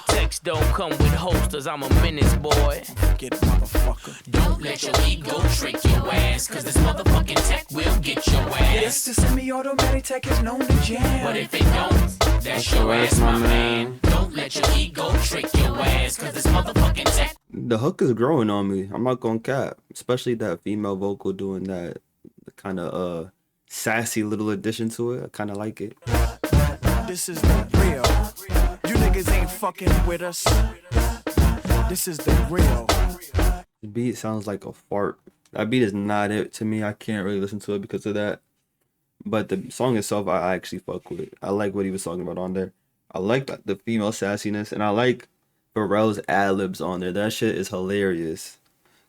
Text don't come with holsters. I'm a menace, boy. Get it, motherfucker. Don't let your ego trick your ass, cause this motherfucking tech will get your It's ass. the semi-automatic tech is known to jam. But if it don't, that's your ass, my man. Don't let your ego trick your ass, cause this motherfucking tech. The hook is growing on me. I'm not gonna cap. Especially that female vocal doing that kind of sassy little addition to it. I kind of like it. This is the real. You niggas ain't fucking with us. This is the real. The beat sounds like a fart. That beat is not it to me. I can't really listen to it because of that. But the song itself, I actually fuck with. I like what he was talking about on there. I like the female sassiness, and I like Pharrell's ad-libs on there. That shit is hilarious.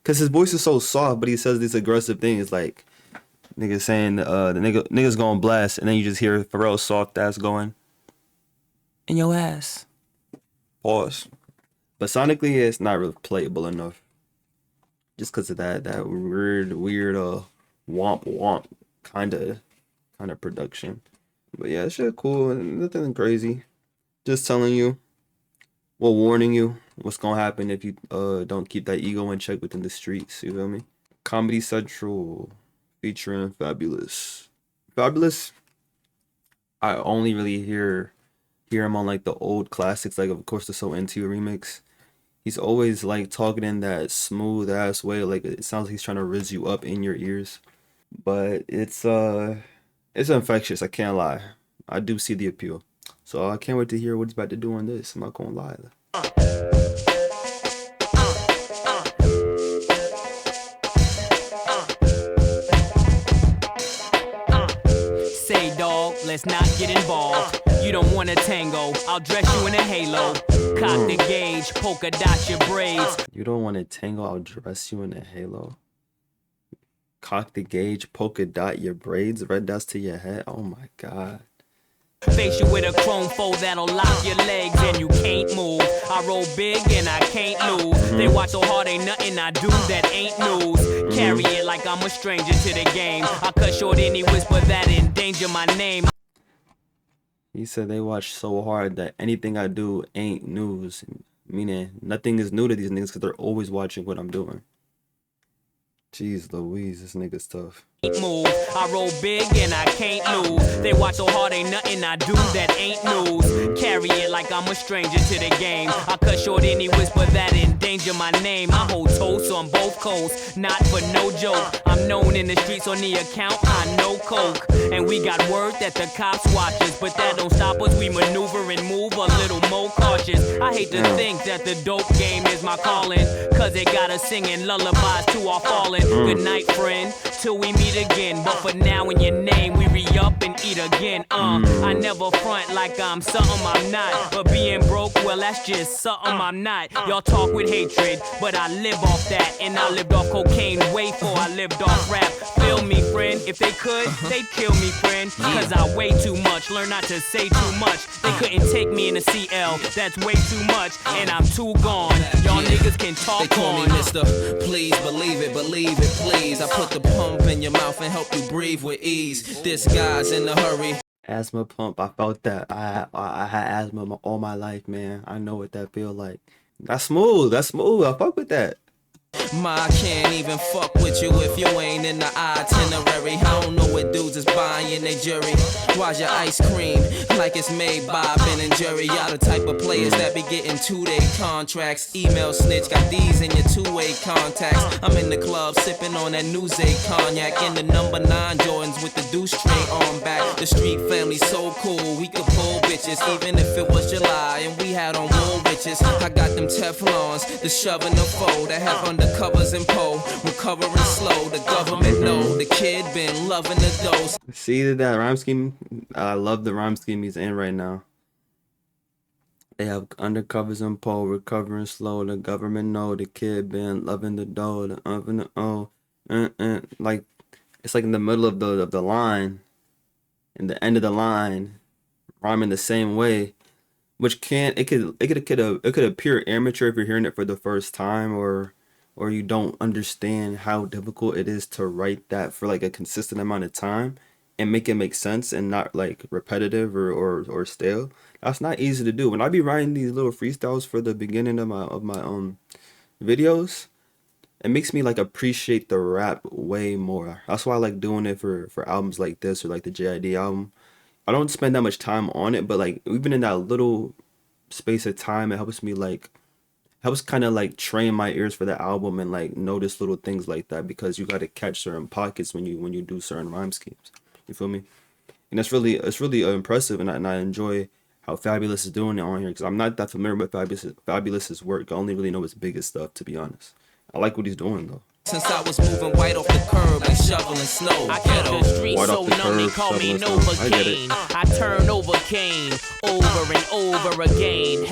Cause his voice is so soft, but he says these aggressive things like niggas saying the niggas going blast, and then you just hear Pharrell's soft ass going in your ass. Pause. But sonically, it's not really playable enough. Just cause of that weird womp kind of production. But yeah, shit cool. Nothing crazy. Just telling you, well, warning you what's gonna happen if you don't keep that ego in check within the streets. You feel me? Comedy Central featuring Fabulous. Fabulous, I only really hear him on like the old classics, like of course the So Into You remix. He's always like talking in that smooth ass way, like it sounds like he's trying to rizz you up in your ears. But it's infectious, I can't lie. I do see the appeal. So I can't wait to hear what he's about to do on this. I'm not gonna lie. Say dog, let's not get involved. You don't want a tango, I'll dress you in a halo. Cock the gauge, polka dot your braids. You don't want a tango, I'll dress you in a halo. Cock the gauge, polka dot your braids, red dust to your head. Oh my god. Face you with a chrome foe that'll lock your legs and you can't move. I roll big and I can't lose. They watch so hard, ain't nothing I do that ain't news. Carry it like I'm a stranger to the game. I cut short any whisper that endanger my name. He said they watch so hard that anything I do ain't news. Meaning nothing is new to these niggas because they're always watching what I'm doing. Jeez Louise, this nigga's tough. Move. I roll big and I can't lose. They watch so hard, ain't nothing I do that ain't news. Carry it like I'm a stranger to the game. I cut short any whisper that endanger my name. I hold toast on both coasts, not for no joke. I'm known in the streets on the account, I know coke. And we got word that the cops watch us, but that don't stop us. We maneuver and move a little more cautious. I hate to think that the dope game is my calling, cause it got us singing lullabies to our fallen. Good night, friend, till we meet again. But for now, in your name, we re-up and eat again. I never front like I'm something I'm not. But being broke, well, that's just something I'm not. Y'all talk with hatred, but I live off that. And I lived off cocaine way before I lived off rap. Feel me, friend. If they could, they'd kill me, friend. Cause I weigh too much, learn not to say too much. They couldn't take me in a CL, that's way too much. And I'm too gone. Y'all niggas can talk on. They call me Mr. Please believe it, please. I put the pump in your mouth and help you breathe with ease. This guy's in a hurry. Asthma pump, I felt that. I had asthma all my life, man. I know what that feel like. That's smooth. I fuck with that. Ma can't even fuck with you if you ain't in the itinerary. I don't know what dudes is buying their jury. Why's your ice cream like it's made by Ben and Jerry? Y'all the type of players that be getting 2-day contracts. Email snitch, got these in your two-way contacts. I'm in the club sipping on that Nuzay cognac in the number 9 Jordans with the deuce tray on back. The street family so cool, we could pull bitches even if it was July and we had on wool riches. I got them Teflons, the shove and the foe that have undercovers and pole, recovering slow. The government know the kid been loving the dose. See that rhyme scheme? I love the rhyme scheme he's in right now. They have undercovers and pole, recovering slow. The government know the kid been loving the dough. The and the oh, like it's like in the middle of the line, in the end of the line, rhyming the same way. Which it could appear amateur if you're hearing it for the first time, or you don't understand how difficult it is to write that for like a consistent amount of time and make it make sense and not like repetitive or stale. That's not easy to do. When I be writing these little freestyles for the beginning of my videos, it makes me like appreciate the rap way more. That's why I like doing it for albums like this or like the JID album. I don't spend that much time on it, but like even in that little space of time, it helps me helps kind of like train my ears for the album and like notice little things like that, because you got to catch certain pockets when you do certain rhyme schemes. You feel me? And it's really impressive, and I enjoy how Fabulous is doing it on here, because I'm not that familiar with Fabulous's work. I only really know his biggest stuff, to be honest. I like what he's doing though. Since I was moving white off the curb and shoveling snow. I kept the streets so numb, they call me Novocaine. I turn over Kane over and over again.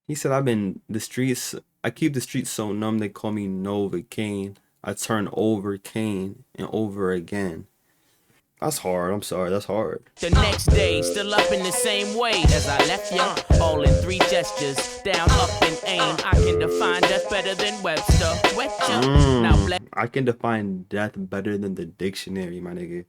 He said, I keep the streets so numb, they call me Novocaine. I turn over Kane and over again. That's hard. I'm sorry. That's hard. The next day, still up in the same way as I left ya. All in 3 gestures, down, up, and aim. I can define death better than Webster. Wetcha. Now I can define death better than the dictionary, my nigga.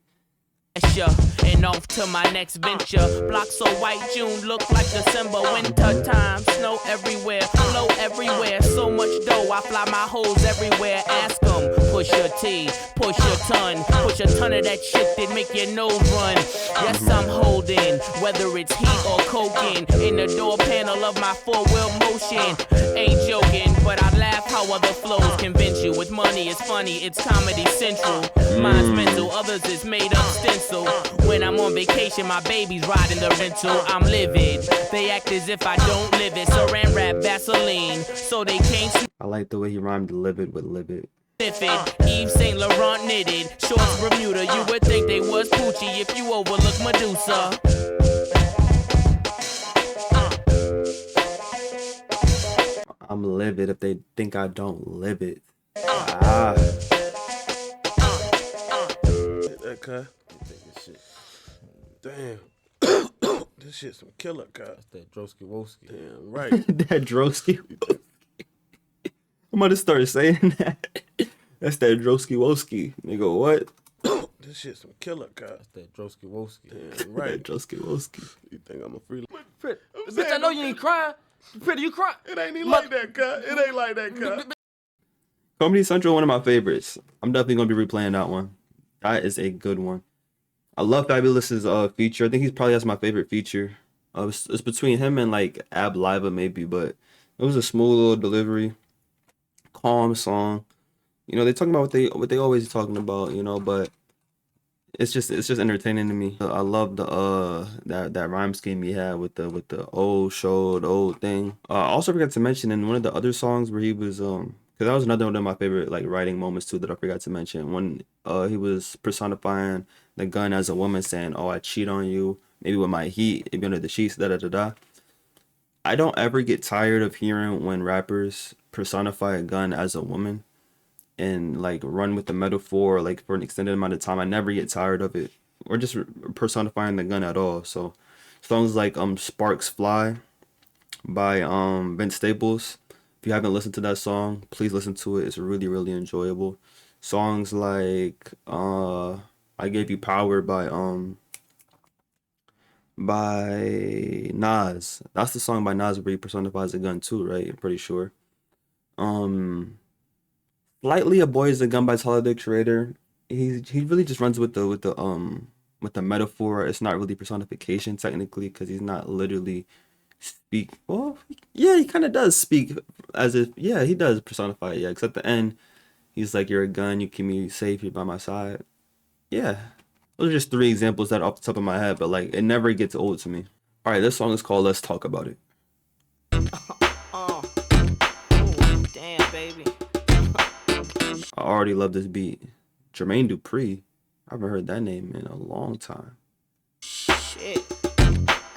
And off to my next venture. Block so white, June look like December. Winter time, snow everywhere, flow everywhere. So much dough, I fly my hoes everywhere. Ask them, Pusha T, push a ton of that shit that make your nose run. Yes, I'm holding whether it's heat or coking. In the door panel of my four-wheel motion. Ain't joking, but I laugh how other flows convince you. With money, it's funny, it's Comedy Central. Mine's mental, others is made up stencil. When I'm on vacation, my baby's riding the rental. I'm livid. They act as if I don't live it. Saran wrap Vaseline, so they can't. I like the way he rhymed livid with livid. Yves Saint Laurent knitted, shorts Bermuda. You would think they was Poochie if you overlook Medusa. I'm livid if they think I don't live it. Ah. That cut. Damn. This shit some killer cut. That's that Drosky Woski. Damn right. That Drosky. I'm about to start saying that. That's that Drosky Woski. Nigga, what? This shit some killer cut. That's that Drosky Woski. Damn right. That Drosky Woski. You think I'm a free? Bitch, I know you ain't crying. Pretty, you crying? It ain't even like that cut. It ain't like that cut. Comedy Central, one of my favorites. I'm definitely gonna be replaying that one. That is a good one. I love Fabulous's feature. I think he probably has my favorite feature. It's between him and like Ab Liva maybe, but it was a smooth little delivery, calm song. You know, they talking about what they always talking about. You know, but it's just entertaining to me. I love the that rhyme scheme he had with the old show, the old thing. I also forgot to mention in one of the other songs where he was because that was another one of my favorite like writing moments too that I forgot to mention when he was personifying the gun as a woman, saying, "Oh, I cheat on you, maybe with my heat, maybe under the sheets, da da da da." I don't ever get tired of hearing when rappers personify a gun as a woman and like run with the metaphor like for an extended amount of time. I never get tired of it, or just personifying the gun at all. So songs like Sparks Fly by Vince Staples. If you haven't listened to that song, please listen to it. It's really, really enjoyable. Songs like I Gave You Power by Nas. That's the song by Nas where he personifies a gun too, right? I'm pretty sure. Slightly A Boy Is a Gun by Tyler the Creator. He really just runs with the metaphor. It's not really personification technically because he's not literally speak. Well, yeah, he kind of does speak as if, yeah, he does personify it, yeah, because at the end he's like, "You're a gun, you keep me safe, you're by my side." Yeah, those are just three examples that are off the top of my head, but like it never gets old to me. All right, this song is called Let's Talk About It. Damn, baby. I already love this beat. Jermaine Dupri, I haven't heard that name in a long time. Shit.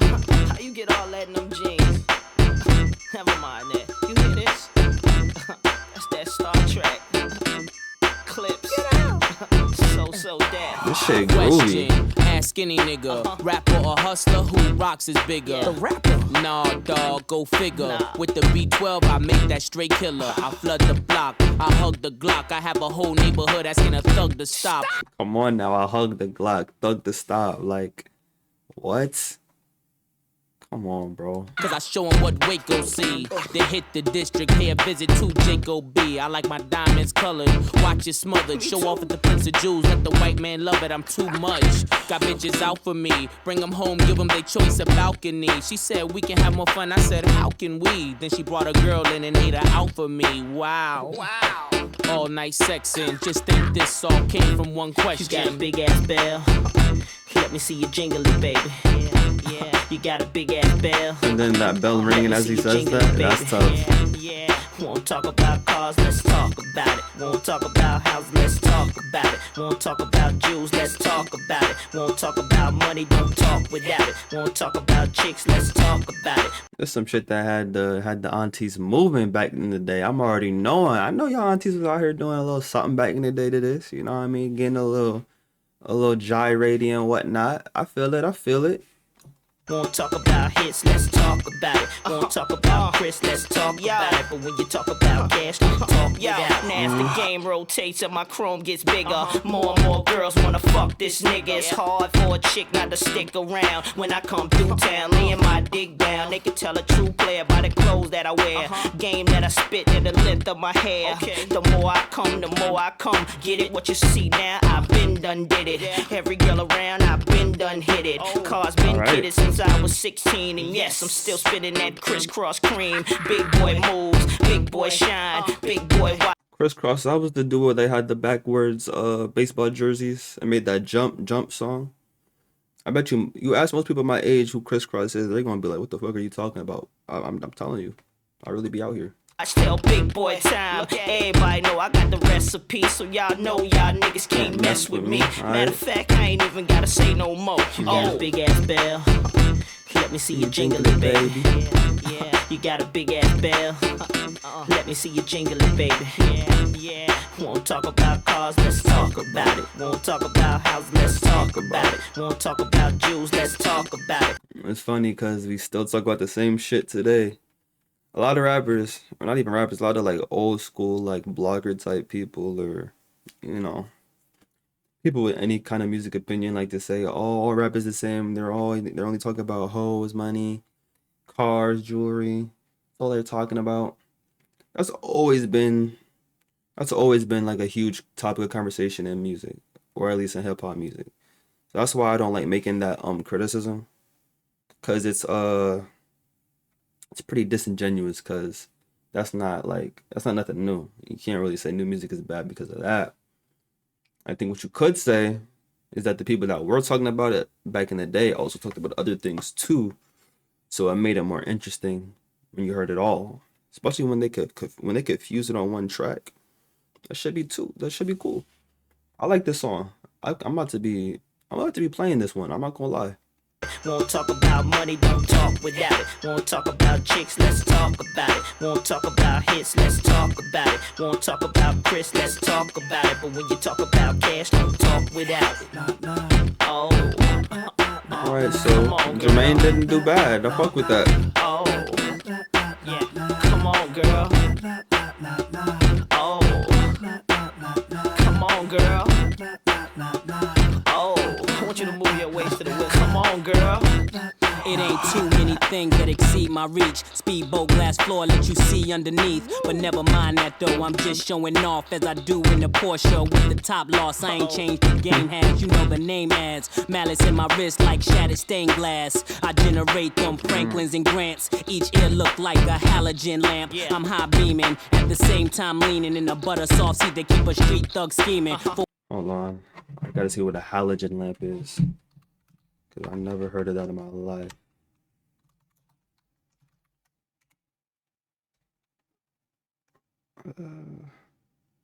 How you get all that in them jeans? Never mind that. You hear this? That's that Star Trek. Clipse. So that. This shit groovy. Ask any nigga, rapper or hustler, who rocks is bigger? The rapper. Nah, dog, go figure. With the B12, I make that straight killer. I flood the block, I hug the Glock. I have a whole neighborhood asking a thug to stop. Come on now, I hug the Glock, thug to stop. Like, what? Come on, bro. Cause I show 'em what Waco see. Then hit the district, pay a visit to Jacob B. I like my diamonds colored, watch it smothered. Show off at the Prince of Jewels, let the white man love it, I'm too much. Got bitches out for me, bring them home, give them their choice of balcony. She said we can have more fun, I said how can we? Then she brought a girl in and ate her out for me, wow. All night sexing, just think this all came from one question. You got a big ass bell, let me see you jingle it, baby. Yeah. You got a big ass bell. And then that bell ringing as he says that, that's tough. Yeah. Won't talk about cars, let's talk about it. Won't talk about houses, let's talk about it. Won't talk about jewels, let's talk about it. Won't talk about money, don't talk without it. Won't talk about chicks, let's talk about it. There's some shit that had the aunties moving back in the day. I'm already knowing. I know y'all aunties was out here doing a little something back in the day to this. You know what I mean? Getting a little gyrating and whatnot. I feel it. Won't talk about hits, let's talk about it. Won't talk about Chris, let's talk about it. But when you talk about cash, don't talk about it. Now as the game rotates and my chrome gets bigger, more and more girls wanna fuck this nigga. It's hard for a chick not to stick around. When I come through town, laying my dick down, they can tell a true player by the clothes that I wear. Game that I spit in the length of my hair. The more I come, the more I come. Get it? What you see now, I've been done did it. Every girl around, I've been done hit it. Cars been kitted since I was 16, and yes, I'm still spitting that crisscross cream. Big boy moves, big boy shine, big boy watch. Crisscross, that was the duo. They had the backwards baseball jerseys and made that jump song. I bet you ask most people my age who Crisscross is, they're gonna be like, what the fuck are you talking about? I'm telling you, I really be out here. I still big boy time. Everybody know I got the recipe, so y'all know y'all niggas can't mess with me. Matter of fact, I ain't even gotta say no more. You got a big ass bell. Let me see you jingle it, baby. Yeah, you got a big ass bell. Let me see you jingle it, baby. Yeah. Won't talk about cars, let's talk about it. Won't talk about houses, let's talk about it. Won't talk about Jews, let's talk about it. It's funny because we still talk about the same shit today. A lot of rappers, or not even rappers, a lot of like old school, like blogger type people, or, you know, people with any kind of music opinion like to say, oh, all rap is the same. They're only talking about hoes, money, cars, jewelry. That's all they're talking about. That's always been like a huge topic of conversation in music, or at least in hip hop music. So that's why I don't like making that criticism, because it's pretty disingenuous, because that's not nothing new. You can't really say new music is bad because of that. I think what you could say is that the people that were talking about it back in the day also talked about other things too, so it made it more interesting when you heard it all. Especially when they could fuse it on one track. That should be cool. I like this song. I'm about to be playing this one. I'm not gonna lie. Won't talk about money, don't talk without it. Won't talk about chicks, let's talk about it. Won't talk about hits, let's talk about it. Won't talk about Chris, let's talk about it. But when you talk about cash, don't talk without it. Oh. Alright, so Jermaine didn't do bad. I fuck with that. Oh. Yeah. Come on, girl. Oh. Come on, girl. Oh. I want you to move your waist to the wheel. Come on, girl. It ain't too many things that exceed my reach. Speedboat glass floor let you see underneath. But never mind that though, I'm just showing off as I do in the Porsche with the top loss. I ain't changed the game has, you know the name as. Malice in my wrist like shattered stained glass. I generate them Franklins and Grants. Each ear look like a halogen lamp. I'm high beaming, at the same time leaning in a butter soft seat that keep a street thug scheming. Hold on, I gotta see what a halogen lamp is, because I never heard of that in my life.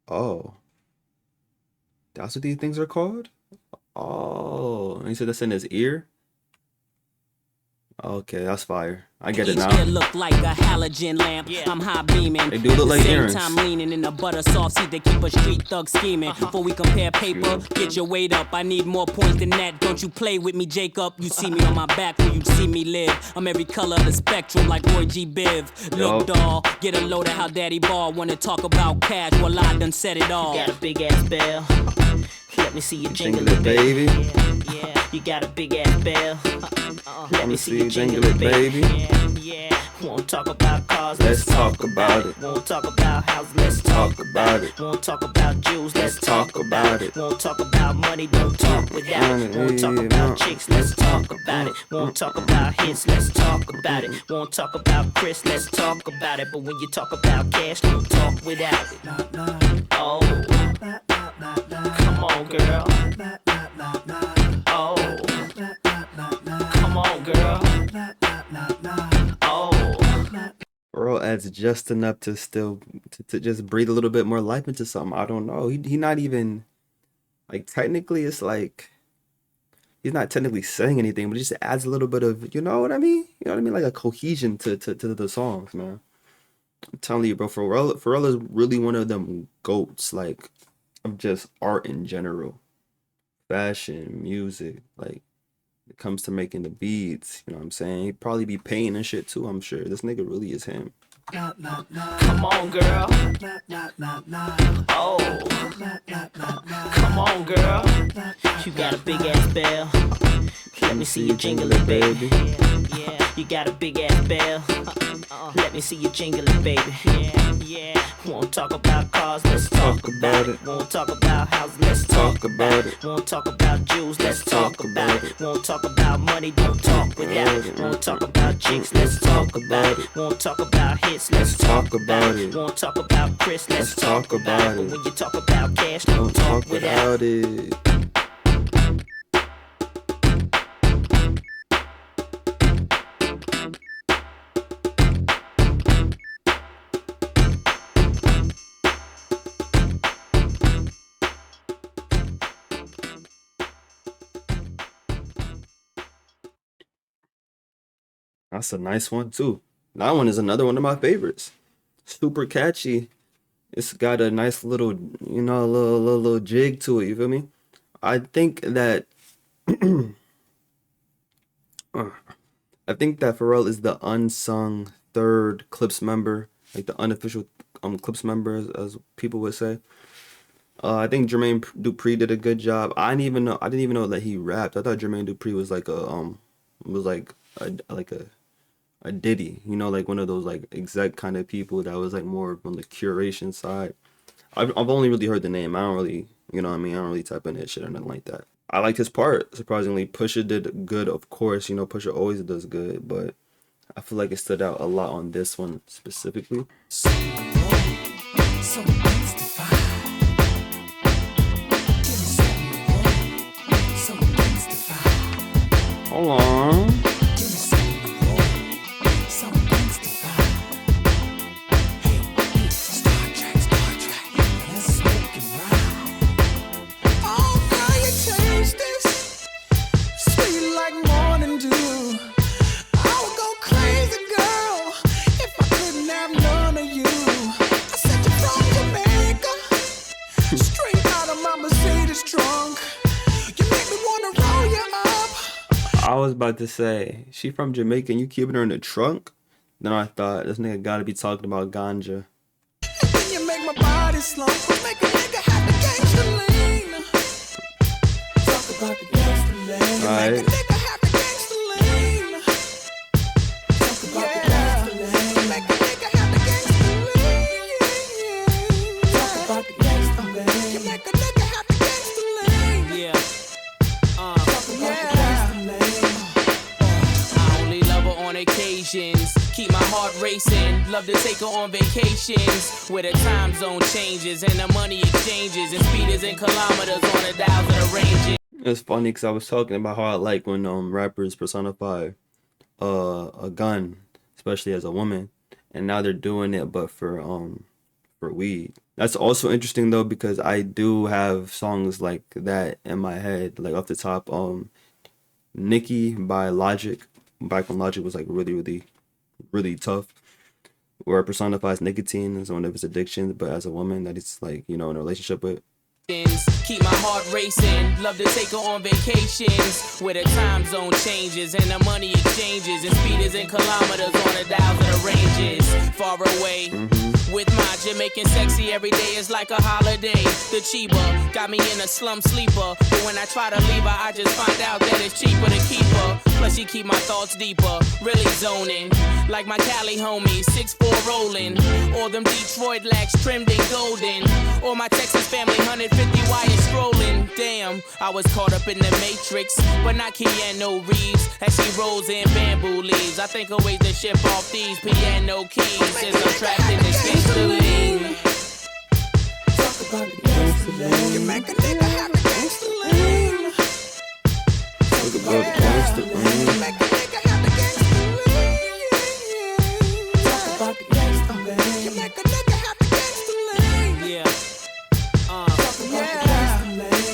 Oh, that's what these things are called? Oh, and he said that's in his ear? Okay, that's fire. I get it now. Each ear look like a halogen lamp. I'm high beaming. They do look like earrings. At the same time leaning in a butter soft seat that keep a street thug scheming. Before we compare paper, get your weight up. I need more points than that. Don't you play with me, Jacob. You see me on my back where you see me live. I'm every color of the spectrum like Roy G. Biv. Look, dawg, get a load of how Daddy Ball wanna talk about cash. Well, I done said it all. You got a big ass bell. Let me see you jingle it, baby. Yeah, you got a big ass bell. Let me see you jingle it, baby. Yeah, won't talk about cars, let's talk about it. Won't talk about houses, let's talk about it. Won't talk about Jews, let's talk about it. Won't talk about money, don't talk without it. Won't talk about chicks, let's talk about it. Won't talk about hits, let's talk about it. Won't talk about Chris, let's talk about it. But when you talk about cash, don't talk without it. Oh. Come on, girl. Oh. Come on, girl. Oh. Earl adds just enough to still to just breathe a little bit more life into something. I don't know. He not even like technically it's like he's not technically saying anything, but he just adds a little bit of, you know what I mean? You know what I mean? Like a cohesion to the songs, man. I'm telling you, bro, Pharrell is really one of them goats, like, of just art in general. Fashion, music, like, it comes to making the beats. You know what I'm saying? He'd probably be paying and shit too, I'm sure. This nigga really is him. Come on, girl. Oh. Come on, girl. You got a big ass bell. Let me see you jingle it, baby. Yeah. You got a big ass bell. Let me see you jingle it, baby. Yeah. Won't talk about cars, let's talk about it. Won't talk about houses, let's talk about it. Won't talk about jewels, let's talk about it. Won't talk about money, don't talk without it. Won't talk about jinx, let's talk about it. Won't talk about hits, let's talk about it. Won't talk about Chris, let's talk about it. But when you talk about cash, don't talk without it. That's a nice one too. That one is another one of my favorites. Super catchy. It's got a nice little, you know, a little jig to it. You feel me? I think that I think that Pharrell is the unsung third Clipse member, like the unofficial Clipse member, as people would say. I think Jermaine Dupri did a good job. I didn't even know that he rapped. I thought Jermaine Dupri was like a Diddy, you know, like one of those like exec kind of people that was like more on the curation side. I've only really heard the name. I don't really, you know what I mean? I don't really type in that shit or nothing like that. I liked his part, surprisingly. Pusha did good, of course. You know, Pusha always does good, but I feel like it stood out a lot on this one specifically. Hold on. I was about to say, she from Jamaica and you keeping her in the trunk? Then I thought, this nigga gotta be talking about ganja. And you make my body slump, make a nigga have the gangster lean. Talk about the gangster lean. You make a nigga have the gangster lean. Talk about the gangster lean. You make a nigga have the gangster lean. Talk about the gangster lean. You make a nigga have the gangster lean. Yeah. Talk about the gangster lean. I only love her on occasions. Keep my heart racing. Love to take her on vacations where the time zone changes and the money exchanges and speed is in kilometers on the dials of the ranges. It's funny because I was talking about how I like when rappers personify a gun, especially as a woman, and now they're doing it but for weed. That's also interesting though because I do have songs like that in my head, like off the top. Nicki by Logic, back when Logic was like really tough, where it personifies nicotine as one of his addictions, but as a woman that he's like, you know, in a relationship with. Keep my heart racing. Love to take her on vacations where the time zone changes and the money exchanges and speed is in kilometers on the dials of the ranges. Far away with my Jamaican sexy every day is like a holiday. The Chiba got me in a slum sleeper, but when I try to leave her, I just find out that it's cheaper to keep her. Plus she keep my thoughts deeper, really zoning like my Cali homies, 6'4" rolling. All them Detroit lacks trimmed in golden, or my Texas family 150 wires scrolling. Damn, I was caught up in the Matrix, but not Keanu Reeves as she rolls in bamboo leaves. I think of ways to ship off these piano keys since I'm trapped in this gangster lean. Talk about the gangster lean. You make a nigga have the gangster lean. Talk about the gangster lean. You make a nigga have the gangster lean. Talk about the gangster lean. You make a nigga have the gangster lean. Yeah. Talk about the gangster lean.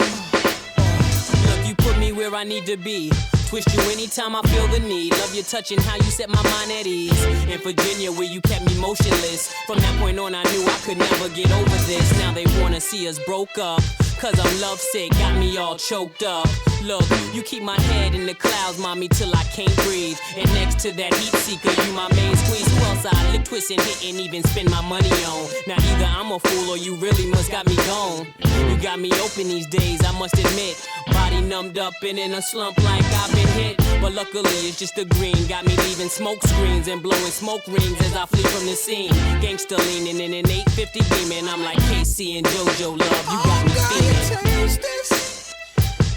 Look, you put me where I need to be. Twist you anytime I feel the need. Love your touch and how you set my mind at ease. In Virginia where you kept me motionless. From that point on I knew I could never get over this. Now they wanna see us broke up, cause I'm lovesick, got me all choked up. Look, you keep my head in the clouds, mommy, till I can't breathe. And next to that heat seeker, you my main squeeze. Who else I lick, twist, and hit, and even spend my money on? Now either I'm a fool or you really must got me gone. You got me open these days, I must admit. Body numbed up and in a slump like I've been hit. But luckily it's just the green. Got me leaving smoke screens and blowing smoke rings as I flee from the scene. Gangsta leaning in an 850 beaming. I'm like KC and JoJo Love. You got me feeling.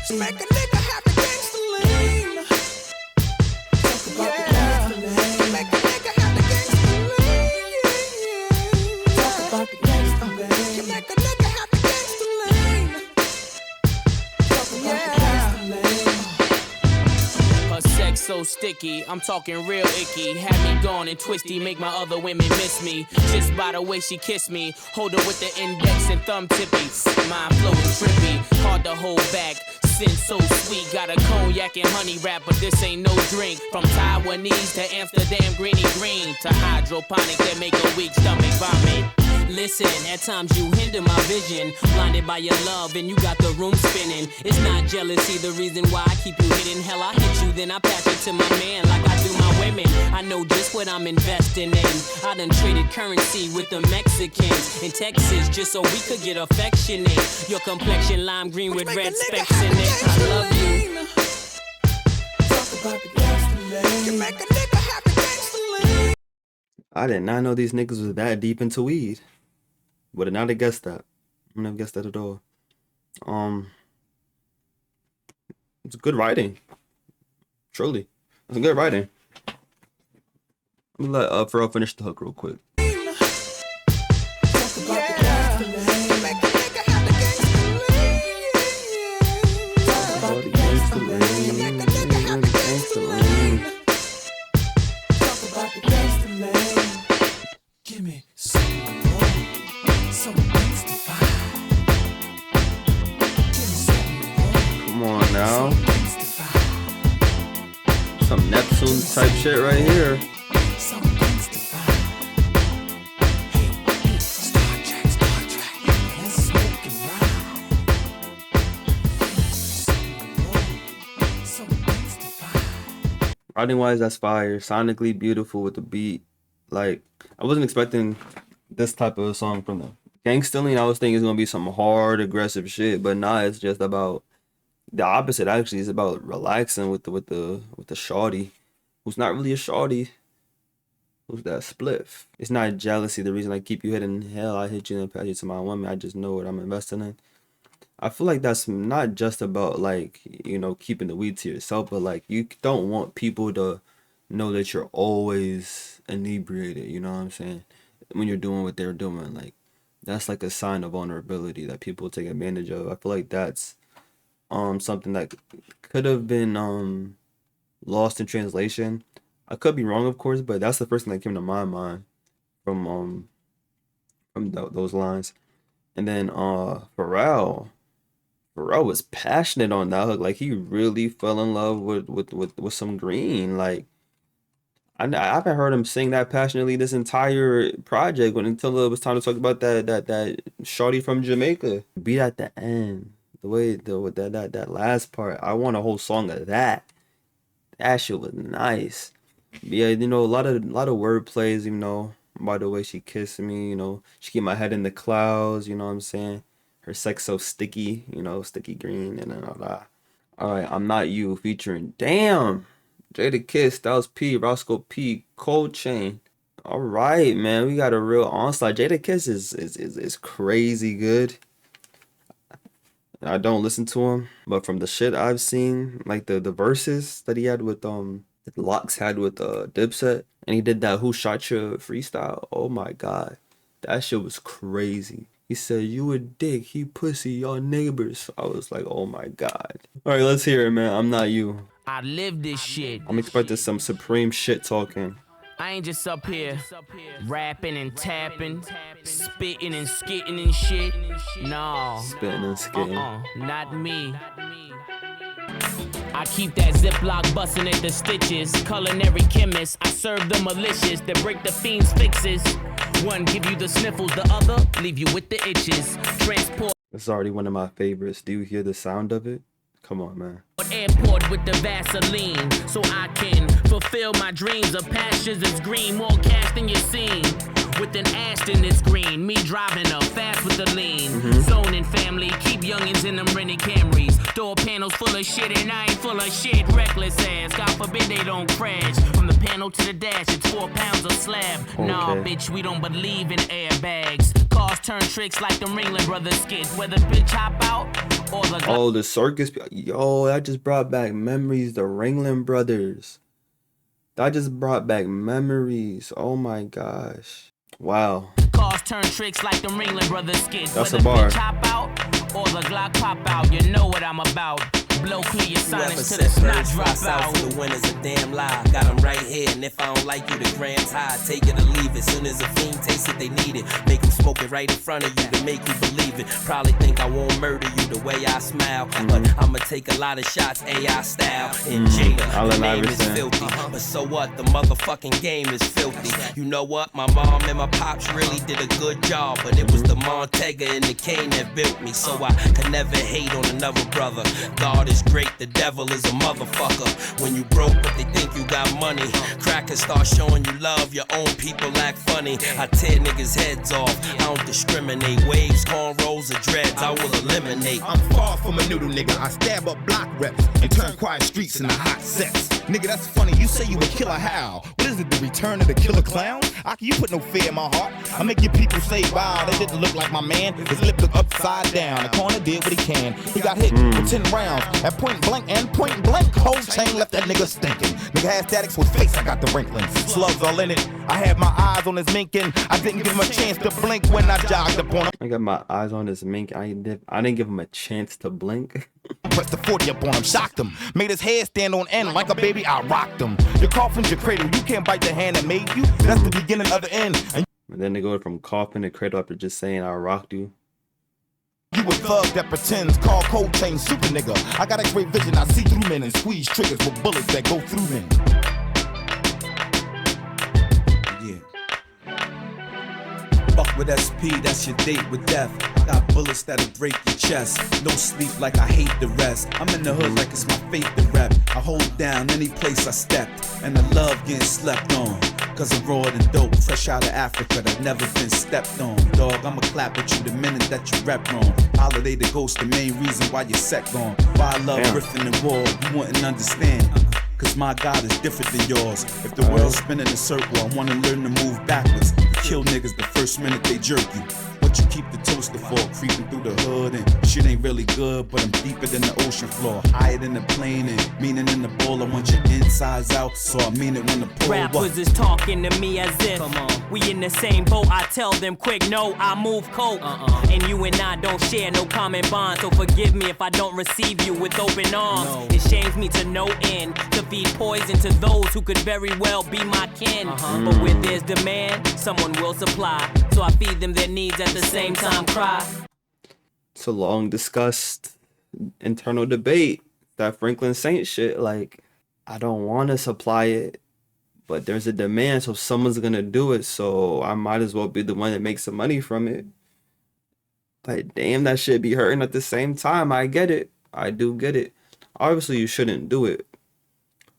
Make a nigga have the gangsta lean. Talk about the gangsta lean. Make a nigga have the gangsta lean. Talk about the gangsta lean. You make a nigga have the gangsta lean. Talk about the gangsta lean. Her sex so sticky, I'm talking real icky. Had me gone and twisty, make my other women miss me. Just by the way she kissed me. Hold her with the index and thumb tippies. Mind flowing trippy, hard to hold back. Sin so sweet, got a cognac and honey wrap, but this ain't no drink. From Taiwanese to Amsterdam greeny green to hydroponic that make a weak stomach vomit. Listen, at times you hinder my vision. Blinded by your love and you got the room spinning. It's not jealousy the reason why I keep you hidden. Hell, I hit you, then I pass it to my man like I do my women. I know just what I'm investing in. I done traded currency with the Mexicans in Texas just so we could get affectionate. Your complexion lime green with red specks in it. I love you. Talk about the gangsta lean. You make a nigga have the gangsta lean. I did not know these niggas was that deep into weed. Would have not have guessed that. I never guessed that at all. It's good writing. Truly. It's good writing. I'm gonna let Pharrell finish the hook real quick. Give me some more, some gangsta. Give me some more. Come on now. Some Neptune type shit right here. Some gangsta. Hey, Star Trek, let's smoke and ride. Some gangsta. Writing wise, that's fire. Sonically beautiful with the beat. Like, I wasn't expecting this type of a song from them. Gangsta Lean, I was thinking it's gonna be some hard, aggressive shit, but nah, it's just about the opposite. Actually, it's about relaxing with the shawty, who's not really a shawty, who's that spliff. It's not jealousy. The reason I keep you hidden, hell, I hit you and pass you to my woman. I just know what I'm investing in. I feel like that's not just about like, you know, keeping the weed to yourself, but like you don't want people to know that you're always inebriated, you know what I'm saying, when you're doing what they're doing. Like, that's like a sign of vulnerability that people take advantage of. I feel like that's something that could have been lost in translation. I could be wrong, of course, but that's the first thing that came to my mind from those lines. And then Pharrell was passionate on that hook. Like, he really fell in love with some green. Like, I haven't heard him sing that passionately this entire project until it was time to talk about that shorty from Jamaica. Beat at the end, with that last part. I want a whole song of that. That shit was nice. Yeah, you know, a lot of word plays, you know, by the way she kissed me, you know, she keep my head in the clouds, you know what I'm saying? Her sex so sticky, you know, sticky green and all that. Alright, I'm Not You featuring Damn, Jadakiss, Styles P, Roscoe P, Cold Chain. Alright, man, we got a real onslaught. Jadakiss is crazy good. I don't listen to him, but from the shit I've seen, like the verses that he had with that Locks had with Dipset, and he did that Who Shot You freestyle. Oh my god, that shit was crazy. He said, "You a dick, he pussy, y'all neighbors." I was like, oh my god. Alright, let's hear it, man. I'm Not You. I live this shit. I'm expecting some supreme shit talking. I ain't just up here rapping and tapping, spitting and skitting and shit. No. Spitting and skitting. Not me. I keep that Ziploc busting at the stitches. Culinary chemist, I serve the malicious that break the fiend's fixes. One give you the sniffles, the other leave you with the itches. Transport. It's already one of my favorites. Do you hear the sound of it? Come on, man. Airport with the Vaseline, so I can fulfill my dreams of passions that's green, more cash than you seen. With an Aston that's green, me driving up fast with the lean. Zoning family, keep youngins in them rented Camrys. Door panels full of shit and I ain't full of shit. Reckless ass, God forbid they don't crash. From the panel to the dash, it's 4 pounds of slab. Nah, bitch, we don't believe in airbags. Cars turn tricks like the Ringling Brothers skit. Whether bitch hop out or the... Oh, the circus. Yo, that just brought back memories. The Ringling Brothers. That just brought back memories. Oh my gosh. Wow. Cars turn tricks like the Ringling Brothers skit. That's Whether a bar. bitch hop out or the Glock pop out, you know what I'm about. Blow clear your sonics till the snot drop out. For the winners a damn lie. Got them right here, and if I don't like you, the grand's high. Take it or leave it. Soon as a fiend tastes it, they need it. Make them smoke it right in front of you to make you believe it. Probably think I won't murder you the way I smile, but I'ma take a lot of shots AI style. In Jada, the name is filthy, but so what? The motherfucking game is filthy. You know what? My mom and my pops really did a good job, but it was the Montega and the cane that built me, so I could never hate on another brother. God is great, the devil is a motherfucker. When you broke, but they think you got money. Crackers start showing you love, your own people act funny. I tear niggas' heads off, I don't discriminate. Waves, cornrows, or dreads, I will eliminate. I'm far from a noodle nigga. I stab up block reps and turn quiet streets into hot sets. Nigga, that's funny. You say you a killer how? What is it, the return of the killer clown? You put no fear in my heart. I make your people say, wow, they didn't look like my man. His lip looked upside down. The corner did what he can. He got hit with 10 rounds at point blank and point blank. Whole chain left that nigga stinking. Nigga had statics with face, I got the wrinkling. Slugs all in it. I had my eyes on his minkin'. I didn't give him a chance to blink when I jogged upon him. I got my eyes on his mink. I didn't give him a chance to blink. Pressed the 40 up on him, shocked him. Made his head stand on end like a baby, I rocked him. Your coffin's your cradle, you can't bite the hand that made you. That's the beginning of the end. And then they go from coffin to cradle up to just saying I rocked you. you a thug that pretends, call cold chain super nigga. I got X-ray vision, I see through men and squeeze triggers with bullets that go through men. Fuck with SP, that's your date with death. Got bullets that'll break your chest. No sleep like I hate the rest. I'm in the hood like it's my fate to rep. I hold down any place I stepped, and I love getting slept on. Cause I'm raw and dope, fresh out of Africa that never been stepped on. Dog, I'ma clap at you the minute that you rep wrong. Holiday the ghost, the main reason why your set gone. Why I love riffing and war, you wouldn't understand. Cause my God is different than yours. If the world's spinning in a circle, I wanna learn to move backwards. Kill niggas the first minute they jerk you. What you keep the toaster for? Creeping through the hood and shit ain't really good, but I'm deeper than the ocean floor. Higher than the plane and meaning in the bowl. I want your insides out, so I mean it when the pull. Rappers is talking to me as if we in the same boat. I tell them quick, no, I move coke. And you and I don't share no common bond, so forgive me if I don't receive you with open arms. It shames me to no end to feed poison to those who could very well be my kin. But where there's demand, someone will supply. So I feed them their needs at the same time cry. It's a long discussed internal debate. That Franklin Saint shit, like, I don't want to supply it, but there's a demand, so someone's gonna do it, so I might as well be the one that makes some money from it. But damn, that shit be hurting at the same time. I get it. I do get it. Obviously, you shouldn't do it,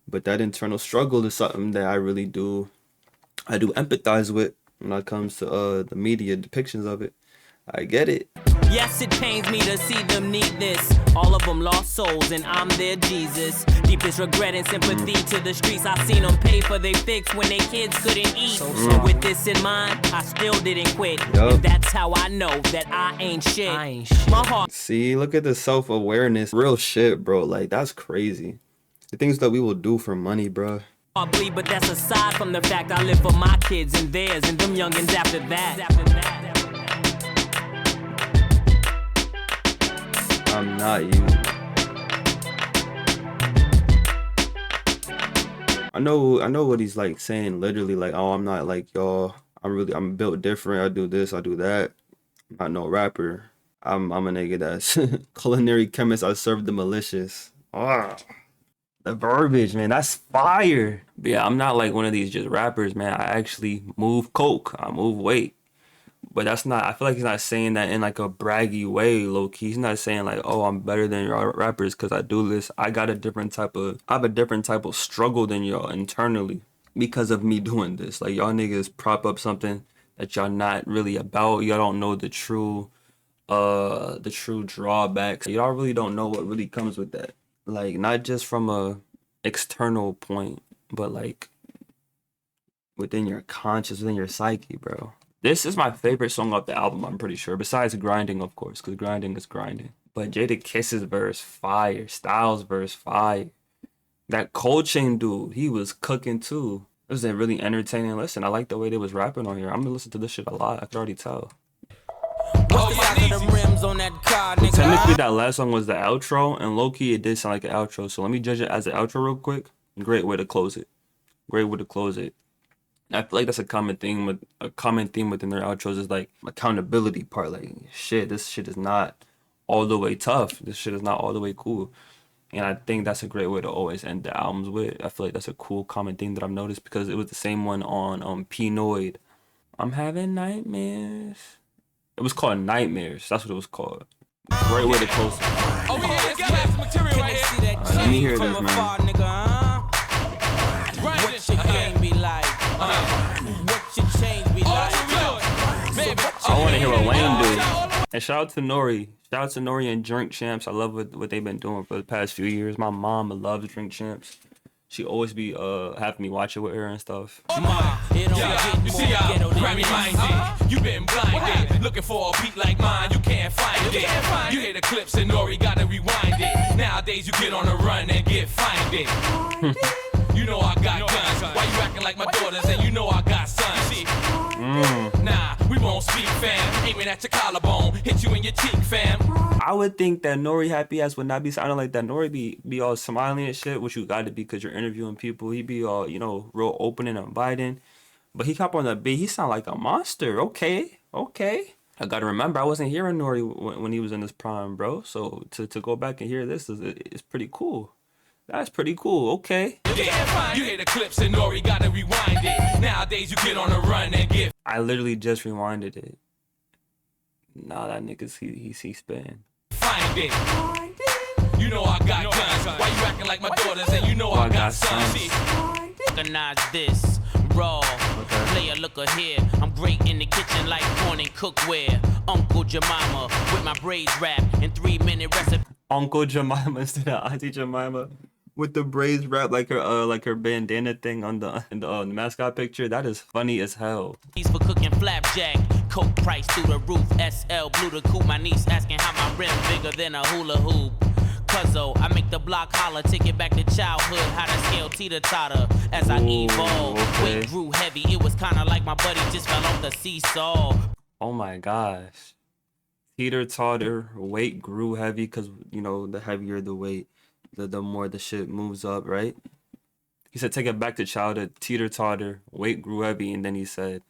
but that internal struggle is something that I do empathize with when it comes to the media depictions of it. I get it. Yes, it pains me to see them need this. All of them lost souls and I'm their Jesus. Deepest regret and sympathy to the streets. I seen them pay for their fix when their kids couldn't eat. So with this in mind, I still didn't quit. And that's how I know that I ain't shit. My heart. See, look at the self-awareness. Real shit, bro. Like, that's crazy. The things that we will do for money, bro. I bleed, but that's aside from the fact I live for my kids and theirs and them youngins after that. I'm not you. I know what he's like saying, literally, like, oh, I'm not like y'all. I'm built different. I do this, I do that. I'm not no rapper. I'm a nigga that's culinary chemist. I serve the malicious. The verbiage, man, that's fire. But yeah, I'm not like one of these just rappers, man. I actually move coke. I move weight. But that's not, I feel like he's not saying that in like a braggy way, low key. He's not saying like, oh, I'm better than y'all rappers because I do this. I have a different type of struggle than y'all internally because of me doing this. Like, y'all niggas prop up something that y'all not really about. Y'all don't know the true drawbacks. Y'all really don't know what really comes with that. Like, not just from a external point, but like within your conscious, within your psyche, bro. This is my favorite song off the album, I'm pretty sure. Besides Grinding, of course, because Grinding is grinding. But Jada Kiss's verse, fire. Styles' verse, fire. That Cold Chain dude, he was cooking too. It was a really entertaining listen. I like the way they was rapping on here. I'm gonna listen to this shit a lot. I can already tell. What's the size of them rims on that car, nigga? Technically, that last song was the outro, and low-key, it did sound like an outro. So let me judge it as an outro real quick. Great way to close it. Great way to close it. I feel like that's a common theme within their outros is like accountability part. Like, shit, this shit is not all the way tough. This shit is not all the way cool. And I think that's a great way to always end the albums with. I feel like that's a cool common thing that I've noticed because it was the same one on Pinoid. I'm having nightmares. It was called Nightmares. That's what it was called. Great way to close it. Oh, we got some material right here. Let me hear this, man. What your game be like? What your change be like? I want to hear what Wayne do. And shout out to Nori. Shout out to Nori and Drink Champs. I love what they've been doing for the past few years. My mom loves Drink Champs. She always be having me watch it with her and stuff. You see how Grammy-minded, you been blinded. Looking for a beat like mine, you can't find it. You hear the clips and Nori gotta rewind it. Nowadays you get on the run and get find it. You know I got guns. Why you acting like my daughters and you know I got sons? Nah, we won't speak, fam. Aiming at your collarbone, hit you in your cheek, fam. I would think that Nori happy ass would not be sounding like that. Nori be all smiling and shit, which you got to be because you're interviewing people. He be all, you know, real open and inviting. But he hop on the beat, he sound like a monster. Okay. I got to remember, I wasn't hearing Nori when he was in his prime, bro. So to go back and hear this is pretty cool. That's pretty cool. Okay. Yeah, you hear the clips and Nori gotta rewind it. Nowadays you get on the run and get. I literally just rewinded it. Nah, that nigga's he spin. Find it. You know I got guns. Why you acting like my daughters and you know I got sons? Recognize this. Raw. Player, look here. I'm great in the kitchen like corn and cookware. Uncle Jemima with my braids wrap in 3-minute recipe. Uncle Jemima instead of Auntie Jemima. With the braids wrap like her bandana thing on in the mascot picture. That is funny as hell. He's for cooking flapjack, coke price through the roof. SL blue to coupe. My niece asking how my rim bigger than a hula hoop. Cuzzo, I make the block holler, take it back to childhood. How to scale teeter-totter as I evolve. Okay. Weight grew heavy, it was kinda like my buddy just fell off the seesaw. Oh my gosh. Teeter-totter, weight grew heavy because, you know, the heavier the weight, the more the shit moves up, right? He said, take it back to childhood, teeter-totter, weight grew heavy, and then he said,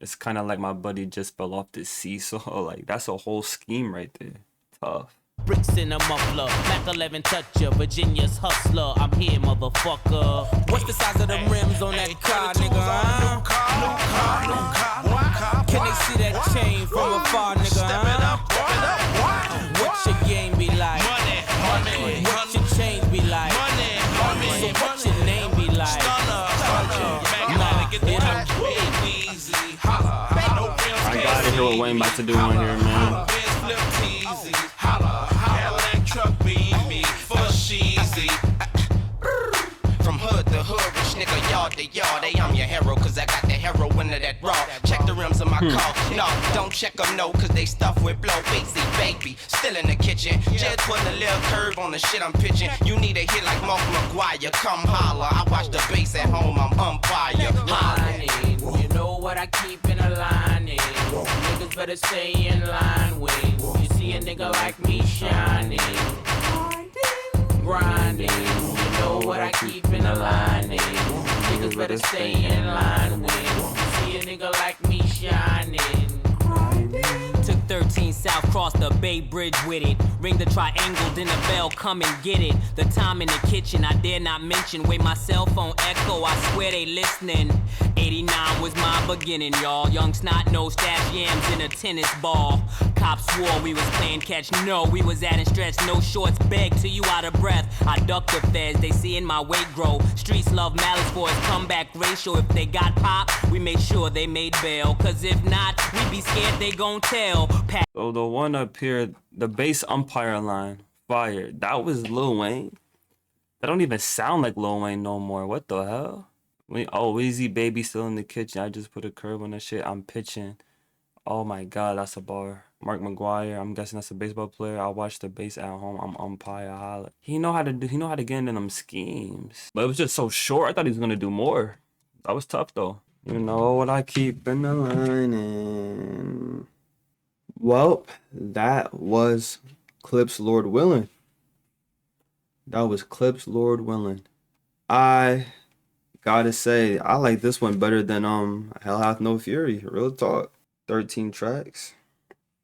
it's kind of like my buddy just fell off the seesaw. Like, that's a whole scheme right there. Tough. Bricks in a muffler, Mac 11 toucher, Virginia's hustler. I'm here, motherfucker. What's the size of them rims on that car, nigga? Can they see that chain from afar, nigga? Step it up. What's your game be like? Money. What's your change be like? Money. So what's your name be like? I gotta hear what Wayne about to do on here, man. From hood to hood, rich nigga, yard to yard. Hey, I'm your hero, cause I got the heroin of that raw. Check the rims of my car. No, don't check them, no, cause they stuffed with blow. Easy, baby, still in the kitchen. Just putting a little curve on the shit I'm pitching. You need a hit like Mark McGuire. Come holler. I watch the bass at home, I'm umpire. You know what I keep in a line. Niggas better stay in line with. You see a nigga like me shining. Grinding, you know what I keep in a line. Niggas better stay in line with. You see a nigga like me shining. Took 13 South, cross the Bay Bridge with it. Ring the triangle, then the bell, come and get it. The time in the kitchen, I dare not mention. Way my cell phone echo, I swear they listening. 89 was my beginning, y'all. Young snot nose, stash yams in a tennis ball. Cops swore we was playing catch, no, we was adding stretch. No shorts, beg till you out of breath. I duck the feds, they seeing my weight grow. Streets love Malice for his comeback ratio. If they got pop, we made sure they made bail. Cause if not, we be scared they gon' tell. So the one up here, the bass umpire line, fire. That was Lil Wayne. That don't even sound like Lil Wayne no more. What the hell? Oh, Easy Baby still in the kitchen. I just put a curve on that shit. I'm pitching. Oh my god, that's a bar. Mark McGuire, I'm guessing that's a baseball player. I watch the bass at home. I'm umpire holla. He know how to get into them schemes. But it was just so short. I thought he was gonna do more. That was tough though. You know what I keep in the lining. Well, that was Clipse Lord Willin. That was Clipse Lord Willin. I gotta say, I like this one better than Hell Hath No Fury. Real talk. 13 tracks.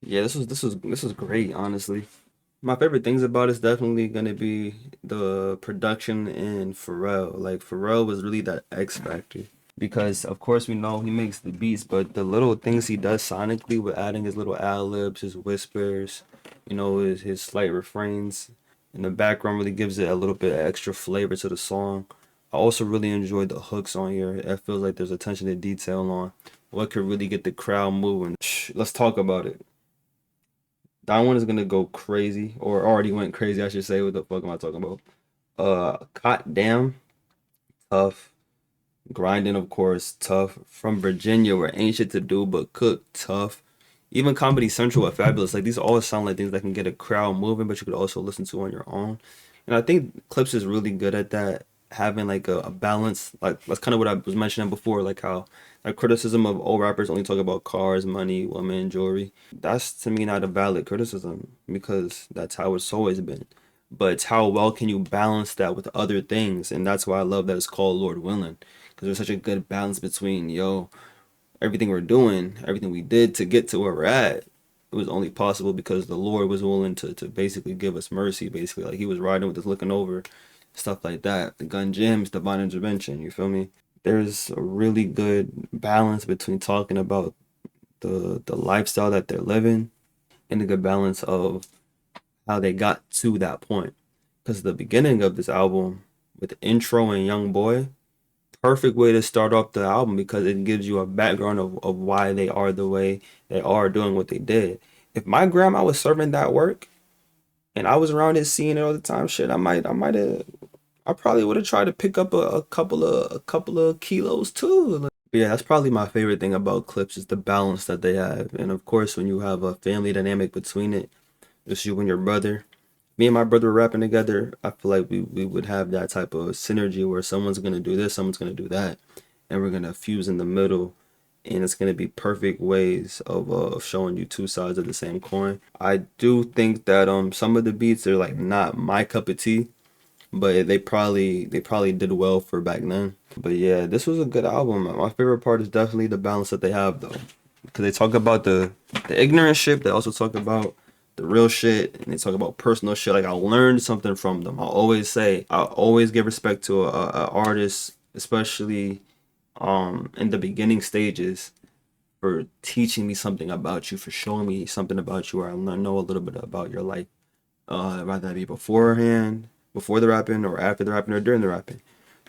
Yeah, this was great, honestly. My favorite things about it's definitely gonna be the production in Pharrell. Like Pharrell was really that X factor. Because of course we know he makes the beats, but the little things he does sonically with adding his little ad-libs, his whispers, you know, his slight refrains in the background really gives it a little bit of extra flavor to the song. I also really enjoyed the hooks on here. It feels like there's attention to detail on what could really get the crowd moving. Let's talk about it. That one is gonna go crazy, or already went crazy, I should say. What the fuck am I talking about? Goddamn, tough. Grinding, of course, tough. From Virginia, where ain't shit to do but cook, tough. Even Comedy Central are fabulous. Like, these all sound like things that can get a crowd moving, but you could also listen to on your own. And I think Clipse is really good at that, having like a balance. Like, that's kind of what I was mentioning before, like how like criticism of old rappers only talk about cars, money, women, jewelry. That's to me not a valid criticism, because that's how it's always been. But it's how well can you balance that with other things, and that's why I love that it's called Lord Willin', because there's such a good balance between everything we're doing, everything we did to get to where we're at. It was only possible because the Lord was willing to basically give us mercy. Basically, like he was riding with us, looking over, stuff like that. The gun gems, divine intervention. You feel me? There's a really good balance between talking about the lifestyle that they're living and the good balance of how they got to that point. Because the beginning of this album with the intro and Young Boy, perfect way to start off the album, because it gives you a background of why they are the way they are doing what they did. If my grandma was serving that work and I was around it seeing it all the time, shit, I probably would have tried to pick up a couple of kilos too. But yeah, that's probably my favorite thing about Clipse, is the balance that they have. And of course, when you have a family dynamic between it, just you and your brother. Me and my brother were rapping together. I feel like we would have that type of synergy where someone's gonna do this, someone's gonna do that, and we're gonna fuse in the middle, and it's gonna be perfect ways of showing you two sides of the same coin. I do think that some of the beats are like not my cup of tea, but they probably did well for back then. But yeah, this was a good album. My favorite part is definitely the balance that they have, though, because they talk about the ignorant shit. They also talk about the real shit, and they talk about personal shit. Like, I learned something from them. I always give respect to a artist, especially in the beginning stages, for teaching me something about you, for showing me something about you, or I know a little bit about your life, rather that be before the rapping, or after the rapping, or during the rapping.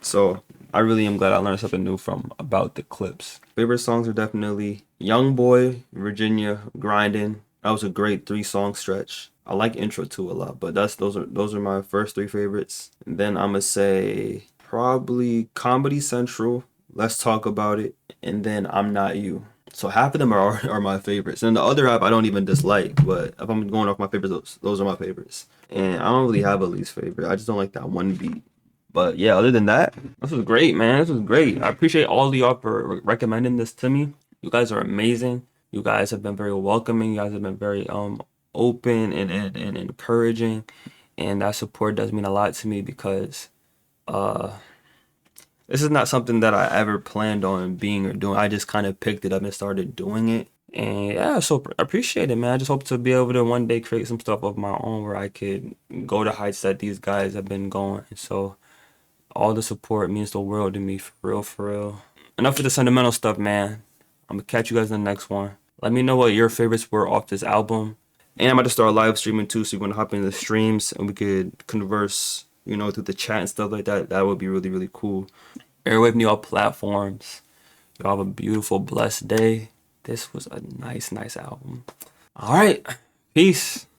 So I really am glad I learned something new about the Clipse. Favorite songs are definitely Young Boy, Virginia, Grindin'. That was a great 3-song stretch. I like Intro 2 a lot, but those are my first 3 favorites. And then I'm gonna say probably Comedy Central, Let's Talk About It, and then I'm Not You. So half of them are my favorites, and the other half I don't even dislike. But if I'm going off my favorites, those are my favorites. And I don't really have a least favorite. I just don't like that one beat. But yeah, other than that, this was great, man. This was great. I appreciate all of y'all for recommending this to me. You guys are amazing. You guys have been very welcoming. You guys have been very open and encouraging, and that support does mean a lot to me, because this is not something that I ever planned on being or doing. I just kind of picked it up and started doing it. And yeah, so appreciate it, man. I just hope to be able to one day create some stuff of my own where I could go to heights that these guys have been going. So all the support means the world to me, for real, for real. Enough of the sentimental stuff, man. I'm gonna catch you guys in the next one. Let me know what your favorites were off this album. And I'm about to start live streaming too, so you want to hop into the streams and we could converse, you know, through the chat and stuff like that. That would be really, really cool. Airwave me all platforms. Y'all have a beautiful, blessed day. This was a nice album. All right. Peace.